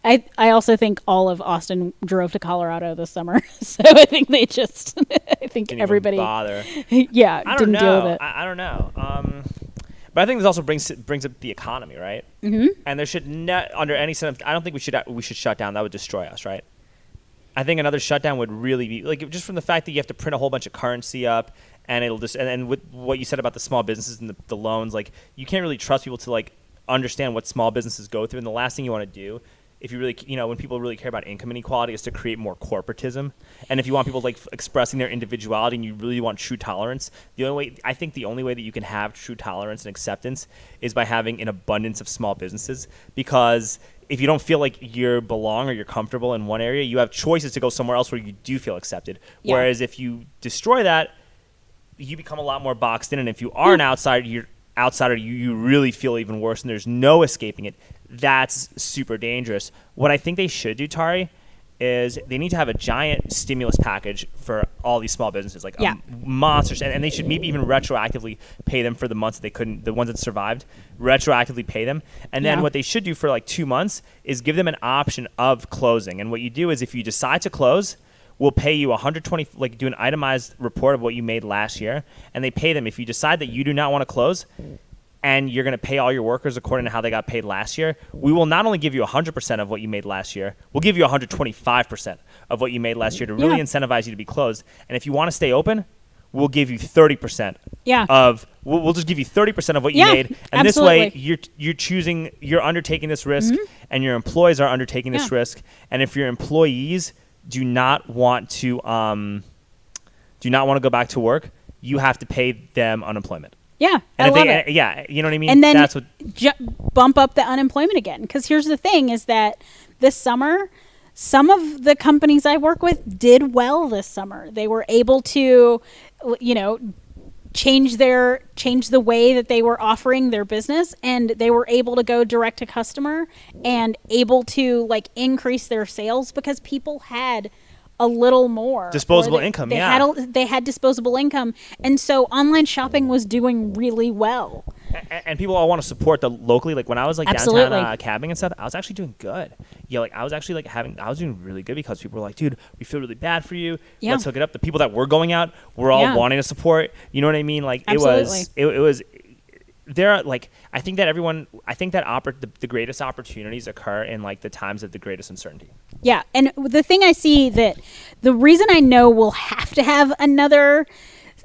I also think all of Austin drove to Colorado this summer, so I think they just I think Didn't everybody even bother. yeah I don't didn't know. deal with it. I don't know. But I think this also brings up the economy, right? Mm-hmm. And there should not, under any sense, I don't think we should shut down. That would destroy us, right? I think another shutdown would really be like just from the fact that you have to print a whole bunch of currency up, and it'll just and with what you said about the small businesses and the loans, like you can't really trust people to like understand what small businesses go through. And the last thing you want to do, if you really, when people really care about income inequality, is to create more corporatism. And if you want people like expressing their individuality and you really want true tolerance, the only way that you can have true tolerance and acceptance is by having an abundance of small businesses. Because if you don't feel like you belong or you're comfortable in one area, you have choices to go somewhere else where you do feel accepted. Yeah. Whereas if you destroy that, you become a lot more boxed in. And if you are an outsider, you really feel even worse, and there's no escaping it. That's super dangerous. What I think they should do, Tauri, is they need to have a giant stimulus package for all these small businesses, like monsters, and they should maybe even retroactively pay them for the months that they couldn't, the ones that survived, retroactively pay them. And then what they should do for like 2 months is give them an option of closing. And what you do is if you decide to close, we'll pay you 120, like do an itemized report of what you made last year, and they pay them. If you decide that you do not want to close and you're going to pay all your workers according to how they got paid last year, we will not only give you 100% of what you made last year, we'll give you 125% of what you made last year to really incentivize you to be closed. And if you want to stay open, we'll give you 30% of, we'll just give you 30% of what you made. And absolutely. This way you're undertaking this risk, and your employees are undertaking this risk. And if your employees do not want to go back to work, you have to pay them unemployment. Yeah, and I love it. Yeah, you know what I mean? And then that's what bump up the unemployment again. Because here's the thing is that this summer, some of the companies I work with did well this summer. They were able to, change the way that they were offering their business, and they were able to go direct to customer and able to like increase their sales because people had a little more disposable income. They had disposable income, and so online shopping was doing really well. And people all want to support the locally. Like when I was like downtown cabbing and stuff, I was actually doing good. Yeah, like I was actually like I was doing really good because people were like, dude, we feel really bad for you. Yeah. Let's hook it up. The people that were going out were all wanting to support. You know what I mean? Like it was. There are like I think that the greatest opportunities occur in like the times of the greatest uncertainty. Yeah, and the thing I see that the reason I know we'll have to have another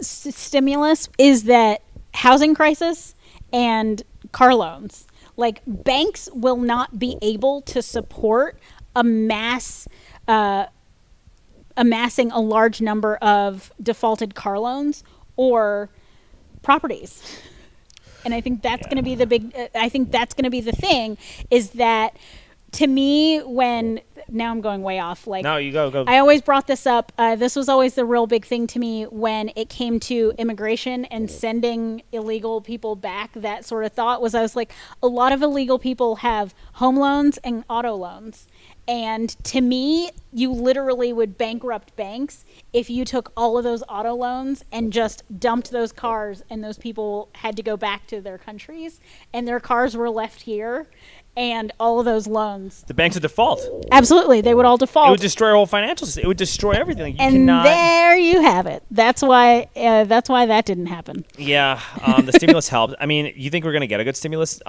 stimulus is that housing crisis and car loans. Like banks will not be able to support amassing a large number of defaulted car loans or properties. And I think that's going to be the thing is that to me now I'm going way off. Like, no, you go. I always brought this up. This was always the real big thing to me when it came to immigration and sending illegal people back. That sort of thought was I was like, a lot of illegal people have home loans and auto loans. And to me, you literally would bankrupt banks if you took all of those auto loans and just dumped those cars, and those people had to go back to their countries and their cars were left here and all of those loans. The banks would default. Absolutely. They would all default. It would destroy our whole financial system. It would destroy everything. There you have it. That's why that didn't happen. Yeah. The stimulus helped. I mean, you think we're going to get a good stimulus?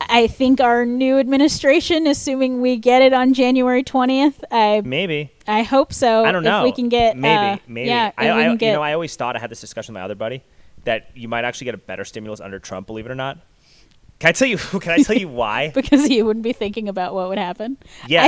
I think our new administration, assuming we get it on January 20th, maybe. I hope so. I don't know. If we can get maybe. Yeah, I always thought I had this discussion with my other buddy that you might actually get a better stimulus under Trump. Believe it or not. Can I tell you why? Because he wouldn't be thinking about what would happen. Yeah. I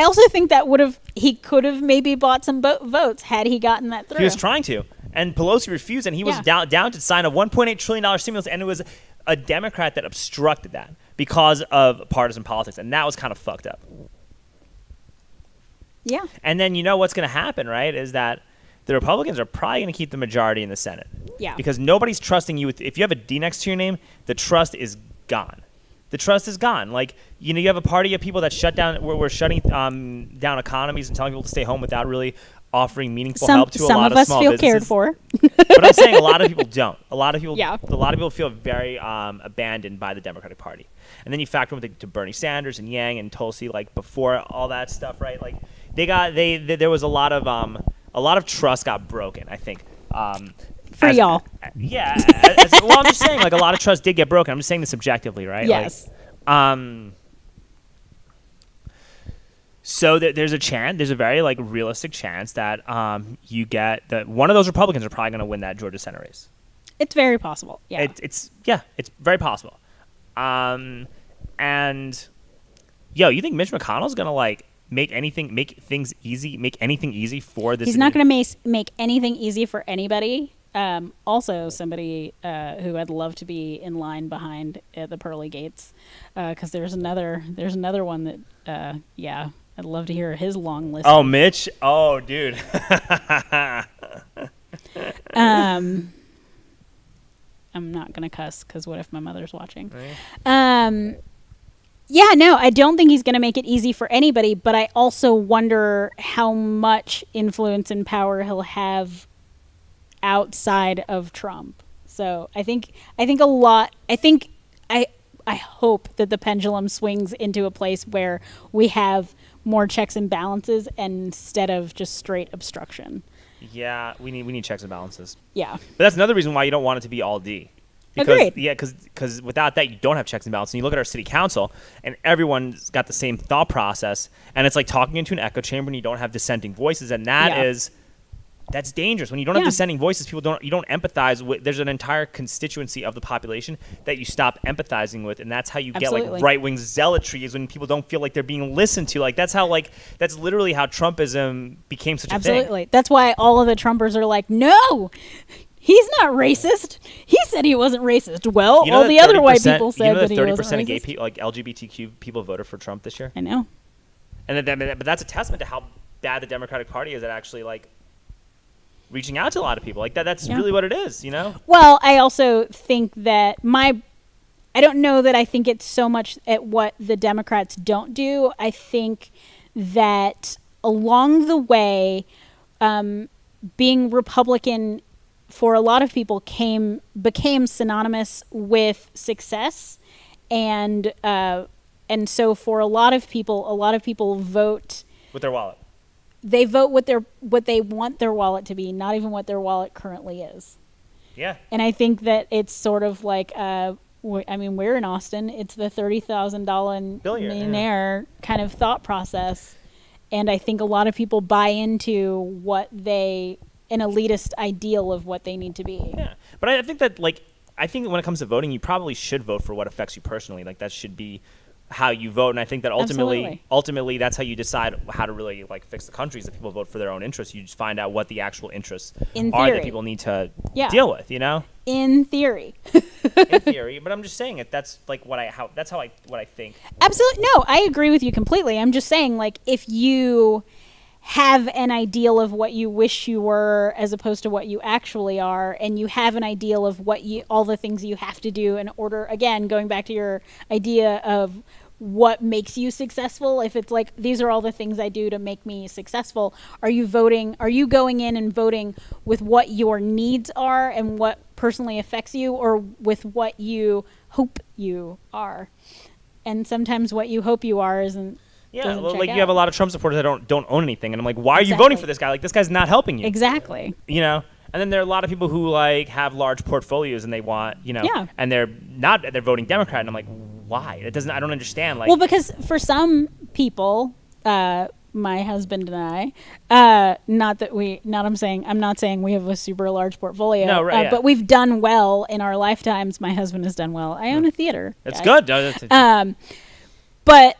also think that he could have maybe bought some votes had he gotten that through. He was trying to, and Pelosi refused, and he was down to sign a $1.8 trillion stimulus, and it was a Democrat that obstructed that because of partisan politics, and that was kind of fucked up. Yeah. And then you know what's going to happen, right, is that the Republicans are probably going to keep the majority in the Senate. Yeah. Because nobody's trusting you. If you have a D next to your name, the trust is gone. The trust is gone. Like, you have a party of people that shut down, we're shutting down economies and telling people to stay home without really offering meaningful help to a lot of us small feel businesses. cared for. But I'm saying a lot of people don't. A lot of people feel very abandoned by the Democratic Party. And then you factor in to Bernie Sanders and Yang and Tulsi, like before all that stuff, right? Like there was a lot of trust got broken, I think. For y'all. Yeah. Well, I'm just saying, like, a lot of trust did get broken. I'm just saying this objectively, right? Yes. Like, so there's a very like realistic chance that you get that one of those Republicans are probably going to win that Georgia Senate race. It's very possible. Yeah. It's very possible. And you think Mitch McConnell's going to like make anything easy for this? He's not going to make anything easy for anybody. Also, somebody who I'd love to be in line behind at the pearly gates, because there's another one that I'd love to hear his long list. Oh, Mitch! Oh, dude. I'm not gonna cuss because what if my mother's watching? Right. Yeah, no, I don't think he's going to make it easy for anybody, but I also wonder how much influence and power he'll have outside of Trump. So I think a lot. I hope that the pendulum swings into a place where we have more checks and balances instead of just straight obstruction. Yeah, we need checks and balances. Yeah, but that's another reason why you don't want it to be all D. Agreed. Yeah, because without that, you don't have checks and balances. And you look at our city council, and everyone's got the same thought process, and it's like talking into an echo chamber, and you don't have dissenting voices, and that's dangerous. When you don't have dissenting voices, you don't empathize with. There's an entire constituency of the population that you stop empathizing with, and that's how you get like right-wing zealotry. Is when people don't feel like they're being listened to. Like that's literally how Trumpism became such a thing. Absolutely. That's why all of the Trumpers are like, no. He's not racist. He said he wasn't racist. Well, all the other white people said that he wasn't racist. 30% of gay people, like LGBTQ people, voted for Trump this year. I know. But that's a testament to how bad the Democratic Party is at actually like reaching out to a lot of people. Like that's really what it is, you know? Well, I also think that I don't know that I think it's so much at what the Democrats don't do. I think that along the way, being Republican for a lot of people became synonymous with success, and so for a lot of people vote with their wallet. They vote what they want their wallet to be, not even what their wallet currently is. Yeah. And I think that it's sort of like we're in Austin. It's the $30,000 millionaire kind of thought process, and I think a lot of people buy into an elitist ideal of what they need to be. Yeah, but I think that when it comes to voting, you probably should vote for what affects you personally. Like that should be how you vote, and I think that ultimately that's how you decide how to really like fix the country. Is that people vote for their own interests. You just find out what the actual interests are that people need to deal with. You know, in theory. In theory, but I'm just saying that's like what I think. Absolutely, no, I agree with you completely. I'm just saying, like, if you have an ideal of what you wish you were as opposed to what you actually are, and you have an ideal of all the things you have to do in order, again, going back to your idea of what makes you successful, if it's like, these are all the things I do to make me successful, are you going in and voting with what your needs are and what personally affects you, or with what you hope you are? And sometimes what you hope you are isn't. Yeah, like you have a lot of Trump supporters that don't own anything, and I'm like, why are you voting for this guy? Like, this guy's not helping you. Exactly. You know, and then there are a lot of people who like have large portfolios and they want, and they're voting Democrat, and I'm like, why? I don't understand. Like, well, because for some people, my husband and I, I'm not saying we have a super large portfolio, no, right, but we've done well in our lifetimes. My husband has done well. I own a theater. It's good. But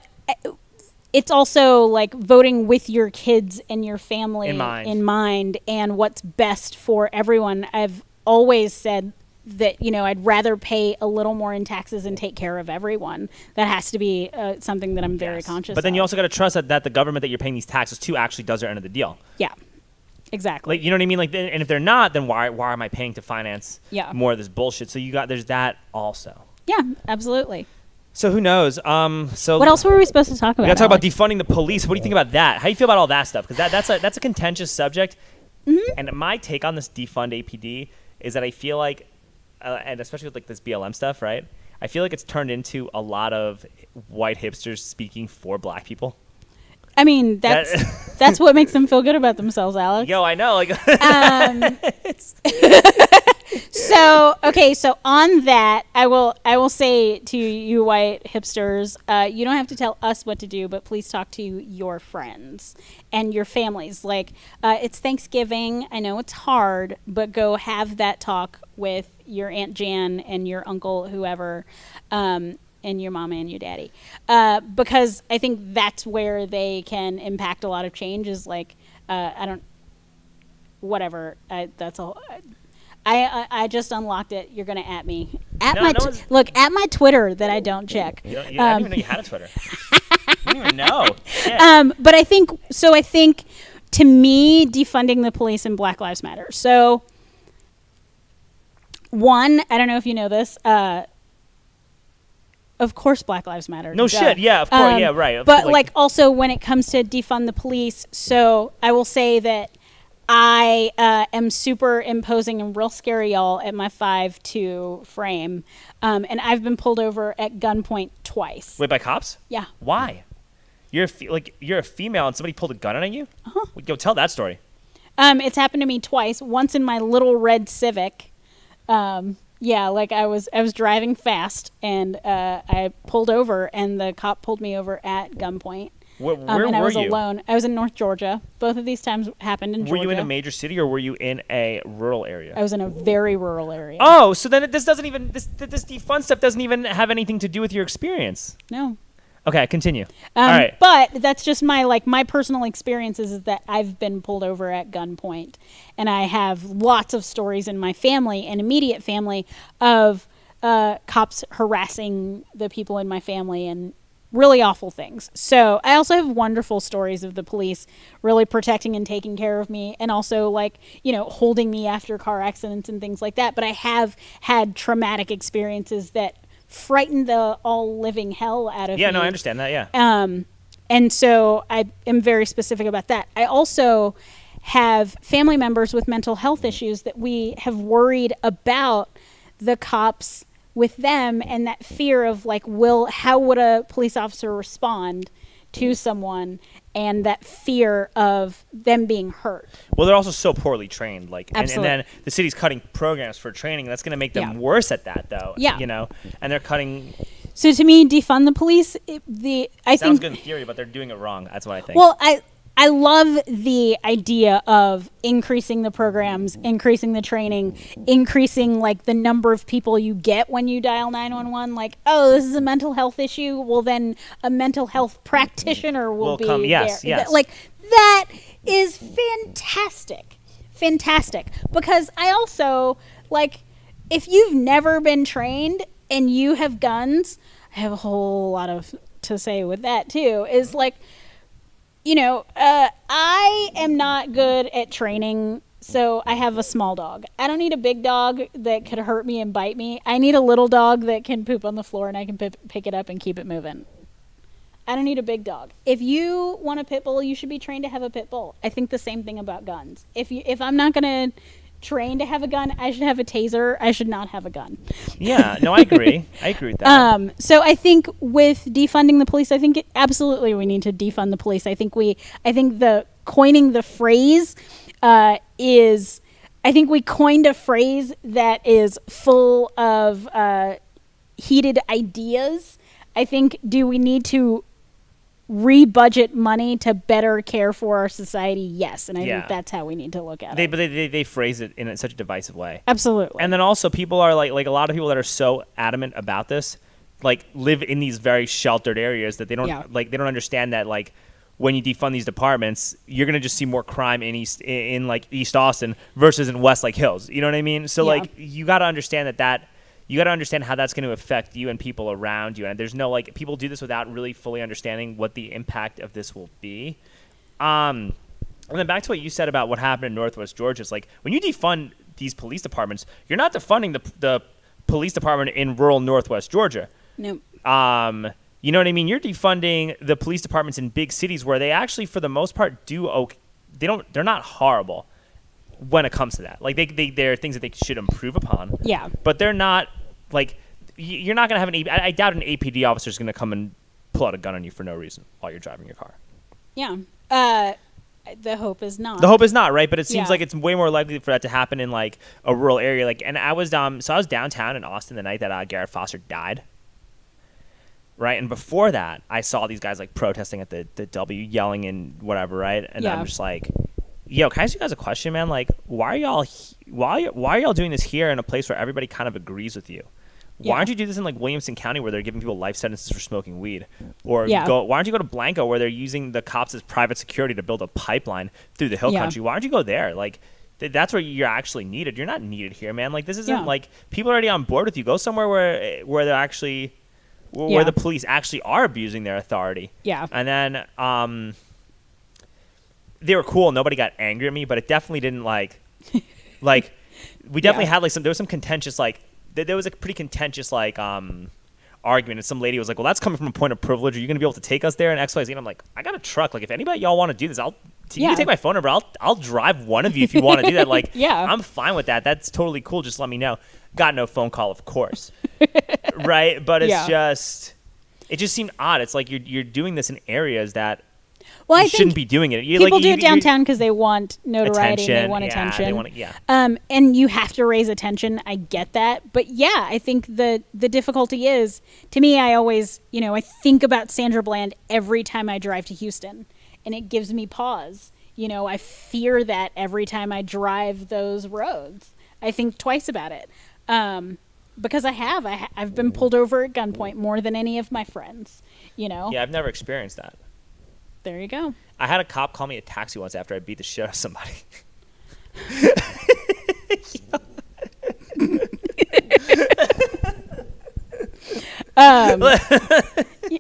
it's also like voting with your kids and your family in mind and what's best for everyone. I've always said that, I'd rather pay a little more in taxes and take care of everyone. That has to be something that I'm very conscious of. But then you also got to trust that the government that you're paying these taxes to actually does their end of the deal. Yeah, exactly. Like, you know what I mean? Like, and if they're not, then why am I paying to finance more of this bullshit? So there's that also. Yeah, absolutely. So who knows? So What else were we supposed to talk about? we got to talk about Alex? defunding the police. What do you think about that? How do you feel about all that stuff? Because that's a contentious subject. And my take on this defund APD is that I feel like, and especially with like this BLM stuff, right? I feel like it's turned into a lot of white hipsters speaking for black people. I mean, that's what makes them feel good about themselves, Alex. Yo, I know. Like, So on that, I will say to you white hipsters, you don't have to tell us what to do, but please talk to your friends and your families. Like, it's Thanksgiving. I know it's hard, but go have that talk with your Aunt Jan and your uncle, whoever, and your mama and your daddy. Because I think that's where they can impact a lot of change is like, that's all. I just unlocked it. You're gonna at me. At my Twitter that I don't check. I didn't even know you had a Twitter. I didn't even know. Shit. But I think to me, defunding the police and Black Lives Matter. So one, I don't know if you know this. Of course, Black Lives Matter. No shit. Yeah, of course. Yeah, right. But like also when it comes to defund the police, so I will say that I am superimposing and real scary, y'all, at my 5'2" frame, and I've been pulled over at gunpoint twice. Wait, by cops? Yeah. Why? You're a female and somebody pulled a gun on you? Uh-huh. Go tell that story. It's happened to me twice. Once in my little red Civic. Like I was driving fast and I pulled over and the cop pulled me over at gunpoint. Where and were I was you? alone. I was in North Georgia. Both of these times happened in Georgia. Were you in a major city or were you in a rural area? I was in a very rural area. Oh, so then this defund stuff doesn't even have anything to do with your experience. No. Okay, continue. All right. But that's just my personal experiences is that I've been pulled over at gunpoint. And I have lots of stories in my family and immediate family of cops harassing the people in my family and really awful things. So I also have wonderful stories of the police really protecting and taking care of me and also holding me after car accidents and things like that. But I have had traumatic experiences that frightened the all living hell out of me. Yeah, no, I understand that, yeah. And so I am very specific about that. I also have family members with mental health issues that we have worried about the cops with them and that fear of how would a police officer respond to someone and that fear of them being hurt. Well, they're also so poorly trained. And then the city's cutting programs for training. That's going to make them worse at that, though. Yeah. And they're cutting. So to me, defund the police. Sounds good in theory, but they're doing it wrong. That's what I think. Well, I love the idea of increasing the programs, increasing the training, increasing the number of people you get when you dial 911. This is a mental health issue. Well, then a mental health practitioner will be come. Yes, there. yes. That is fantastic. Fantastic. Because I also, if you've never been trained and you have guns, I have a whole lot to say with that too, is I am not good at training, so I have a small dog. I don't need a big dog that could hurt me and bite me. I need a little dog that can poop on the floor and I can pick it up and keep it moving. I don't need a big dog. If you want a pit bull, you should be trained to have a pit bull. I think the same thing about guns. If I'm not going to train to have a gun, I should have a taser. I should not have a gun. Yeah, no, I agree. I agree with that. So I think with defunding the police, I think absolutely we need to defund the police. I think the coining the phrase is, I think we coined a phrase that is full of heated ideas. I think, do we need to re-budget money to better care for our society? Yes, and I think that's how we need to look at it. But they phrase it in such a divisive way. Absolutely. And then also people are like a lot of people that are so adamant about this, live in these very sheltered areas that they don't they don't understand that when you defund these departments, you're gonna just see more crime in East Austin versus in Westlake Hills. You know what I mean? So you got to understand that. You got to understand how that's going to affect you and people around you. And there's no, people do this without really fully understanding what the impact of this will be. And then back to what you said about what happened in Northwest Georgia. It's when you defund these police departments, you're not defunding the police department in rural Northwest Georgia. Nope. You know what I mean? You're defunding the police departments in big cities where they actually, for the most part, do okay. They're not horrible when it comes to that. Like there are things that they should improve upon. Yeah. But they're not like you're not gonna have I doubt an APD officer is gonna come and pull out a gun on you for no reason while you're driving your car. Yeah. The hope is not. The hope is not, right? But it seems Yeah. like it's way more likely for that to happen in like a rural area. Like, and I was downtown in Austin the night that Garrett Foster died. Right, and before that, I saw these guys like protesting at the W, yelling and whatever, right? And Yeah. I'm just like, yo, can I ask you guys a question, man? Like, why are y'all doing this here in a place where everybody kind of agrees with you? Yeah. Why don't you do this in like Williamson County where they're giving people life sentences for smoking weed? Or Yeah. why don't you go to Blanco where they're using the cops as private security to build a pipeline through the hill Yeah. country? Why don't you go there? Like, that's where you're actually needed. You're not needed here, man. Like, this isn't Yeah. like people are already on board with you. Go somewhere where they're actually where Yeah. the police actually are abusing their authority. Yeah. And then they were cool. Nobody got angry at me, but it definitely didn't like we definitely Yeah. had like there was some contentious like there was a pretty contentious like argument, and some lady was like, well, that's coming from a point of privilege. Are you going to be able to take us there and XYZ? And I'm like, I got a truck. Like, if anybody y'all want to do this, you Yeah. can take my phone number. I'll drive one of you if you want to do that. Like, Yeah. I'm fine with that. That's totally cool. Just let me know. Got no phone call, of course. Right? But it's Yeah. it just seemed odd. It's like you're doing this in areas that Well, I you shouldn't think be doing it. people do it downtown because they want notoriety and they attention. want Yeah, attention. they want yeah. And you have to raise attention. I get that. But yeah, I think the difficulty is, to me, I always, I think about Sandra Bland every time I drive to Houston, and it gives me pause. I fear that every time I drive those roads. I think twice about it. Because I've been pulled over at gunpoint more than any of my friends, Yeah, I've never experienced that. There you go. I had a cop call me a taxi once after I beat the shit out of somebody.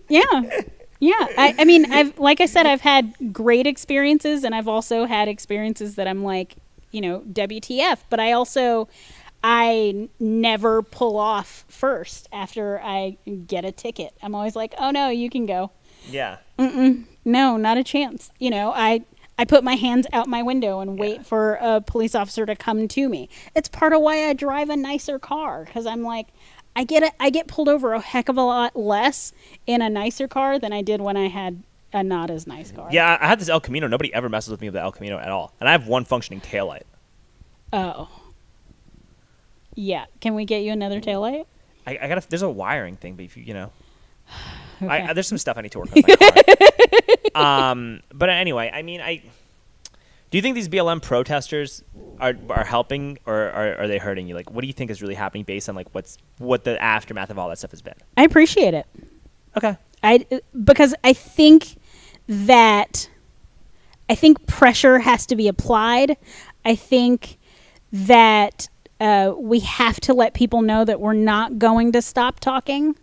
Yeah. Yeah. I mean, like I said, I've had great experiences, and I've also had experiences that I'm like, WTF. But I never pull off first after I get a ticket. I'm always like, oh no, you can go. Yeah. No, not a chance. I put my hands out my window and wait for a police officer to come to me. It's part of why I drive a nicer car, because I'm like, I get pulled over a heck of a lot less in a nicer car than I did when I had a not as nice car. Yeah, I had this El Camino. Nobody ever messes with me with the El Camino at all. And I have one functioning taillight. Oh. Yeah. Can we get you another taillight? I got there's a wiring thing, but if Okay. there's some stuff I need to work on with my car. But anyway, I mean, do you think these BLM protesters are helping, or are they hurting you? Like, what do you think is really happening based on like what the aftermath of all that stuff has been? I appreciate it. Okay. Because I think pressure has to be applied. I think that we have to let people know that we're not going to stop talking.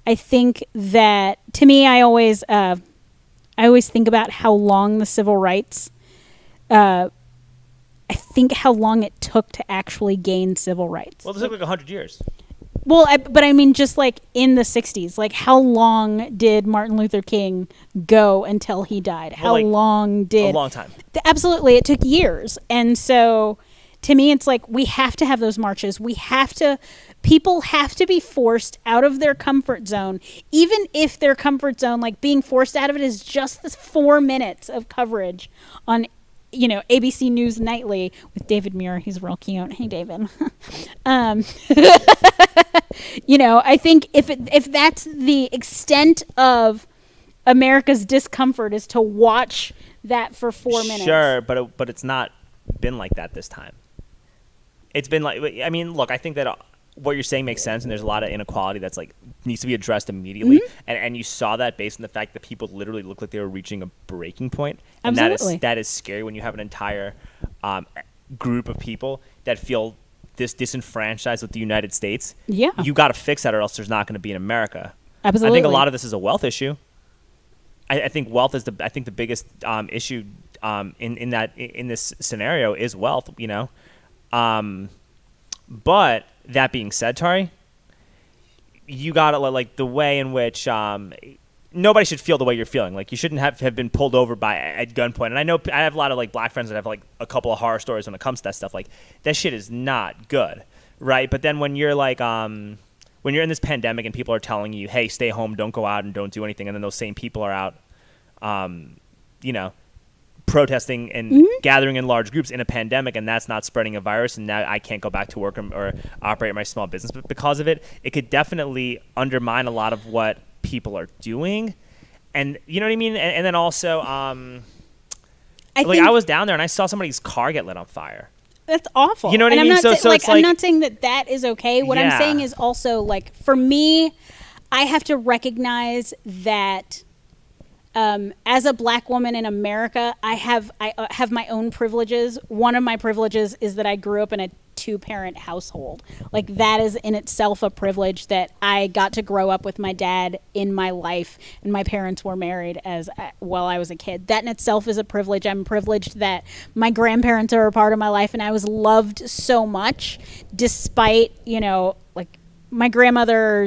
I think that, to me, I always think about how long the civil rights. I think how long it took to actually gain civil rights. Well, it took like 100 years. Well, but I mean, just like in the 60s, like how long did Martin Luther King go until he died? How long did... A long time. Absolutely. It took years. And so to me, it's like we have to have those marches. People have to be forced out of their comfort zone, even if their comfort zone, like being forced out of it, is just this 4 minutes of coverage on ABC News Nightly with David Muir. He's real cute. Hey, David. I think if that's the extent of America's discomfort, is to watch that for 4 minutes. Sure, but it's not been like that this time. It's been like, I mean, look, I think that what you're saying makes sense, and there's a lot of inequality that's like needs to be addressed immediately. Mm-hmm. And you saw that based on the fact that people literally looked like they were reaching a breaking point. And Absolutely. that is scary when you have an entire group of people that feel disenfranchised with the United States. Yeah. You got to fix that, or else there's not going to be an America. Absolutely. I think a lot of this is a wealth issue. I think wealth is the biggest issue in this scenario is wealth. But that being said, Tauri, you got to like the way in which nobody should feel the way you're feeling. Like you shouldn't have been pulled over at gunpoint. And I know I have a lot of like black friends that have like a couple of horror stories when it comes to that stuff. Like that shit is not good, right? But then when you're like when you're in this pandemic and people are telling you, hey, stay home, don't go out and don't do anything, and then those same people are out protesting and gathering in large groups in a pandemic, and that's not spreading a virus, and now I can't go back to work or operate my small business because of it, it could definitely undermine a lot of what people are doing. And you know what I mean? And then also, I was down there and I saw somebody's car get lit on fire. That's awful. You know what I mean? I'm not saying that is okay. What I'm saying is also, like, for me, I have to recognize that as a black woman in America, I have my own privileges. One of my privileges is that I grew up in a 2-parent household. Like, that is in itself a privilege, that I got to grow up with my dad in my life, and my parents were married while I was a kid. That in itself is a privilege. I'm privileged that my grandparents are a part of my life, and I was loved so much, despite, like, my grandmother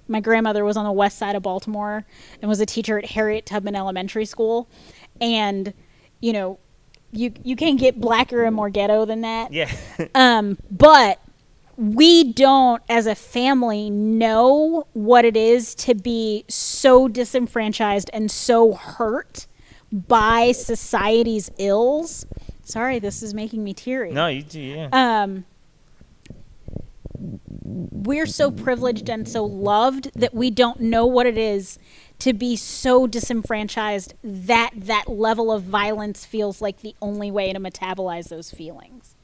was on the west side of Baltimore and was a teacher at Harriet Tubman Elementary School. And, you can't get blacker and more ghetto than that. Yeah. But we don't, as a family, know what it is to be so disenfranchised and so hurt by society's ills. Sorry, this is making me teary. No, you do, yeah. We're so privileged and so loved that we don't know what it is to be so disenfranchised that that level of violence feels like the only way to metabolize those feelings.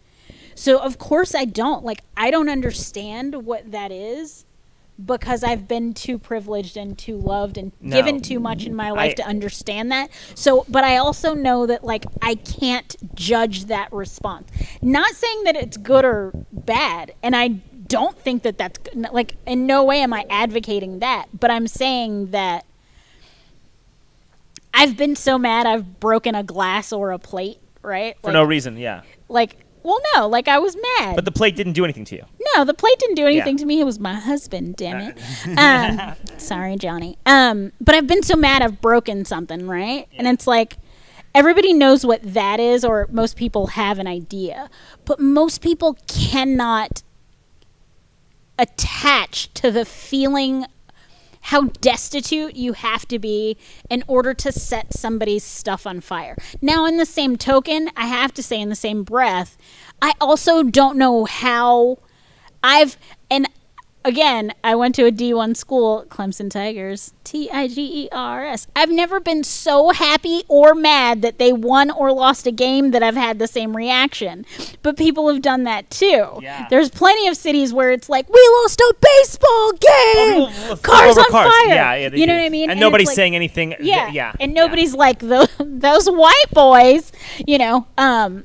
So of course I don't understand what that is, because I've been too privileged and too loved and given too much in my life to understand that. So, but I also know that, like, I can't judge that response. Not saying that it's good or bad, and I don't think that that's, like, in no way am I advocating that, but I'm saying that I've been so mad I've broken a glass or a plate, right? For no reason, yeah. Like, well, no, like, I was mad. But the plate didn't do anything to you. No, the plate didn't do anything to me. It was my husband, damn it. Sorry, Johnny. But I've been so mad I've broken something, right? Yeah. And it's like, everybody knows what that is, or most people have an idea. But most people cannot attach to the feeling how destitute you have to be in order to set somebody's stuff on fire. Now, in the same token, I have to say, in the same breath, I also don't know how and again, I went to a D1 school, Clemson Tigers, Tigers. I've never been so happy or mad that they won or lost a game that I've had the same reaction. But people have done that too. Yeah. There's plenty of cities where it's like, we lost a baseball game, cars on fire. Yeah, you know what I mean? And nobody's saying anything. Yeah. And nobody's like, those white boys, But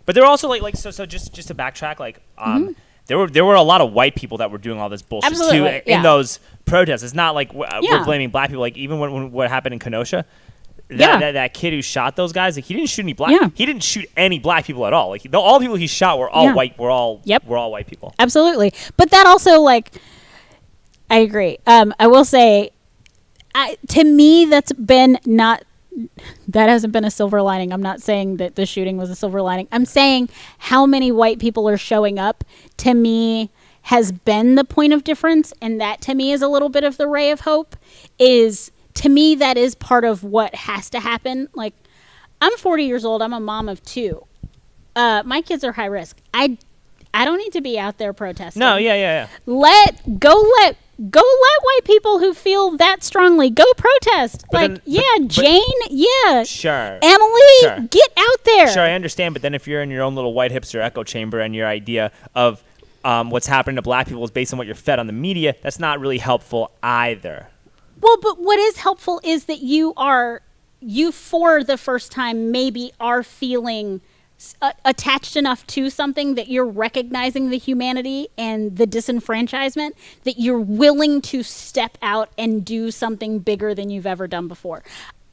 they're also like so just to backtrack, like There were a lot of white people that were doing all this bullshit too in those protests. It's not like we're blaming black people. Like, even when what happened in Kenosha, that kid who shot those guys, like, he didn't shoot any black. Yeah. He didn't shoot any black people at all. Like, all the people he shot were all white. Were all white people. Absolutely. But that also, like, I agree. I will say, to me, that hasn't been a silver lining. I'm not saying that the shooting was a silver lining. I'm saying how many white people are showing up, to me, has been the point of difference. And that, to me, is a little bit of the ray of hope. To me, that is part of what has to happen. Like, I'm 40 years old. I'm a mom of 2. My kids are high risk. I don't need to be out there protesting. No, yeah. Go let white people who feel that strongly go protest. Jane, sure, Emily, get out there. Sure, I understand. But then if you're in your own little white hipster echo chamber and your idea of what's happening to black people is based on what you're fed on the media, that's not really helpful either. Well, but what is helpful is that you for the first time maybe are feeling attached enough to something that you're recognizing the humanity and the disenfranchisement, that you're willing to step out and do something bigger than you've ever done before.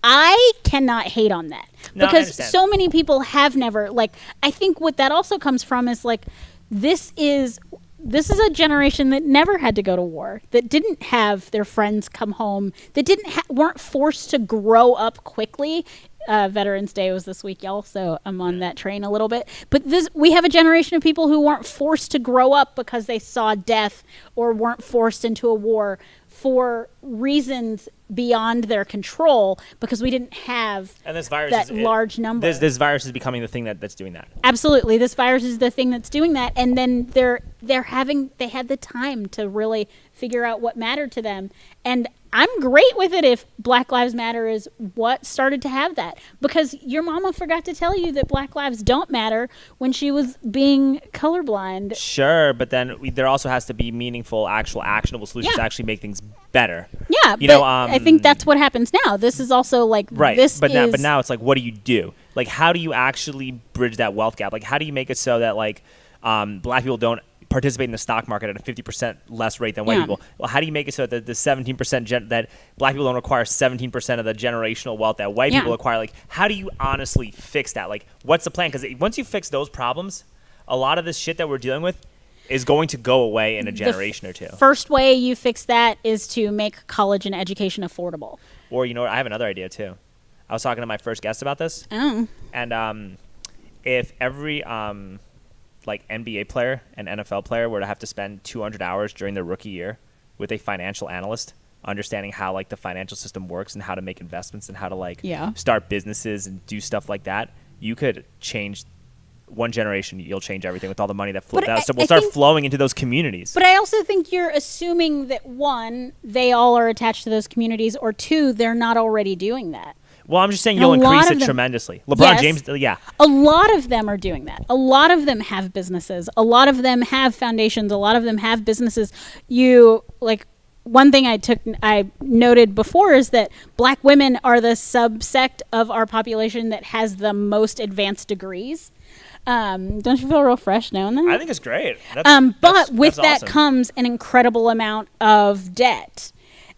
I cannot hate on that, because so many people have never, like, I think what that also comes from is, like, this is this is a generation that never had to go to war, that didn't have their friends come home, that weren't forced to grow up quickly. Veterans Day was this week, y'all, so I'm on that train a little bit. But we have a generation of people who weren't forced to grow up because they saw death or weren't forced into a war for reasons beyond their control, because we didn't have large number. This virus is becoming the thing that's doing that. Absolutely, this virus is the thing that's doing that, and then they had the time to really figure out what mattered to them. And I'm great with it if Black Lives Matter is what started to have that, because your mama forgot to tell you that Black lives don't matter when she was being colorblind. Sure, but then there also has to be meaningful, actual, actionable solutions to actually make things better. Yeah, I think that's what happens now. This is also like right, this but now it's like, what do you do? Like, how do you actually bridge that wealth gap? Like, how do you make it so that like Black people don't participate in the stock market at a 50% less rate than white people? Well, how do you make it so that the 17% that Black people don't require 17% of the generational wealth that white people acquire? Like, how do you honestly fix that? Like, what's the plan? Because once you fix those problems, a lot of this shit that we're dealing with is going to go away in a generation or two. First way you fix that is to make college and education affordable. Or, you know what? I have another idea too. I was talking to my first guest about this. Oh. And if every like NBA player and NFL player were to have to spend 200 hours during their rookie year with a financial analyst, understanding how like the financial system works and how to make investments and how to like start businesses and do stuff like that, you could change one generation. You'll change everything with all the money that flows out. So we'll start flowing into those communities. But I also think you're assuming that, one, they all are attached to those communities, or two, they're not already doing that. Well, I'm just saying you'll increase it tremendously. LeBron James, a lot of them are doing that. A lot of them have businesses. A lot of them have foundations. A lot of them have businesses. One thing I noted before is that Black women are the subsect of our population that has the most advanced degrees. Don't you feel real fresh knowing that? I think it's great. But with that awesome. comes an incredible amount of debt.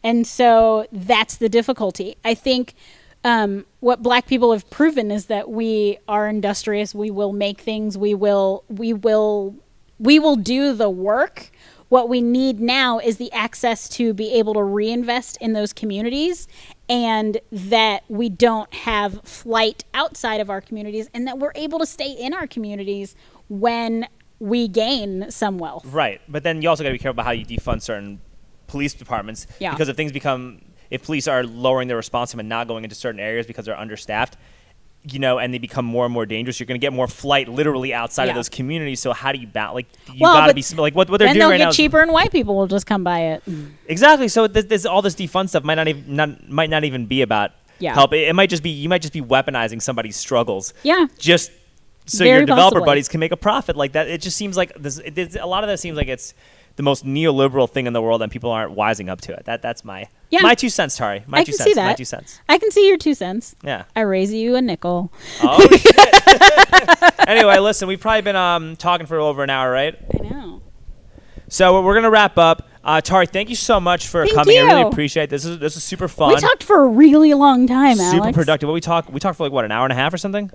And so that's the difficulty. I think what Black people have proven is that we are industrious. We will make things. We will do the work. What we need now is the access to be able to reinvest in those communities, and that we don't have flight outside of our communities, and that we're able to stay in our communities when we gain some wealth. Right. But then you also got to be careful about how you defund certain police departments. Yeah. Because if police are lowering their response time and not going into certain areas because they're understaffed, and they become more and more dangerous, you're going to get more flight literally outside of those communities. So how do you balance? Like, you got to be like what they're doing right now. Then they'll get cheaper, and white people will just come by it. Exactly. So there's all this defund stuff might not even be about help. It might just be you might just be weaponizing somebody's struggles. Yeah. Just so Very your developer possibly. buddies can make a profit like that. It just seems like a lot of that seems like it's the most neoliberal thing in the world, and people aren't wising up to it. That's my 2 cents, Tauri. I can see that. My 2 cents. I can see your 2 cents. Yeah. I raise you a nickel. Oh shit. Anyway, listen, we've probably been talking for over an hour, right? I know. So we're gonna wrap up. Tauri, thank you so much for coming. I really appreciate this. This is super fun. We talked for a really long time, super Alex. productive. We talked for like an hour and a half or something.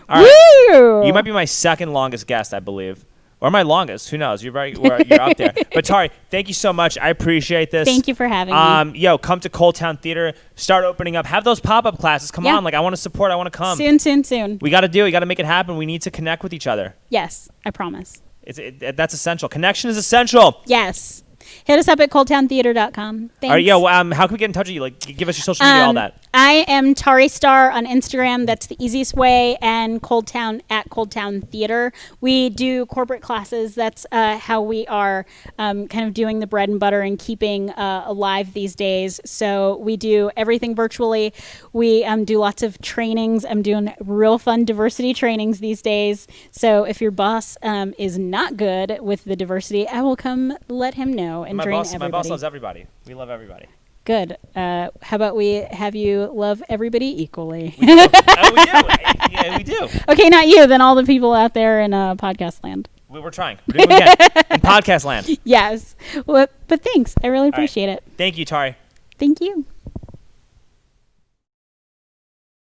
All right. Woo! You might be my second longest guest, I believe. Or my longest. Who knows? You're up there. But Tauri, thank you so much. I appreciate this. Thank you for having me. Come to Cold Town Theater. Start opening up. Have those pop-up classes. Come on. Like, I want to support. I want to come. Soon. We got to do it. We got to make it happen. We need to connect with each other. Yes, I promise. That's essential. Connection is essential. Yes. Hit us up at coldtowntheater.com. Thanks. All right, how can we get in touch with you? Like, give us your social media, all that. I am Tauri Star on Instagram. That's the easiest way. And Coldtown at Coldtown Theater. We do corporate classes. That's how we are kind of doing the bread and butter and keeping alive these days. So we do everything virtually. We do lots of trainings. I'm doing real fun diversity trainings these days. So if your boss is not good with the diversity, I will come let him know and train everybody. My boss loves everybody. We love everybody. Good. How about we have you love everybody equally? We do. Yeah, we do. Okay, not you. Then all the people out there in podcast land. We're trying. We're doing it again. In podcast land. Yes. Well, but thanks. I really appreciate it. Thank you, Tauri. Thank you.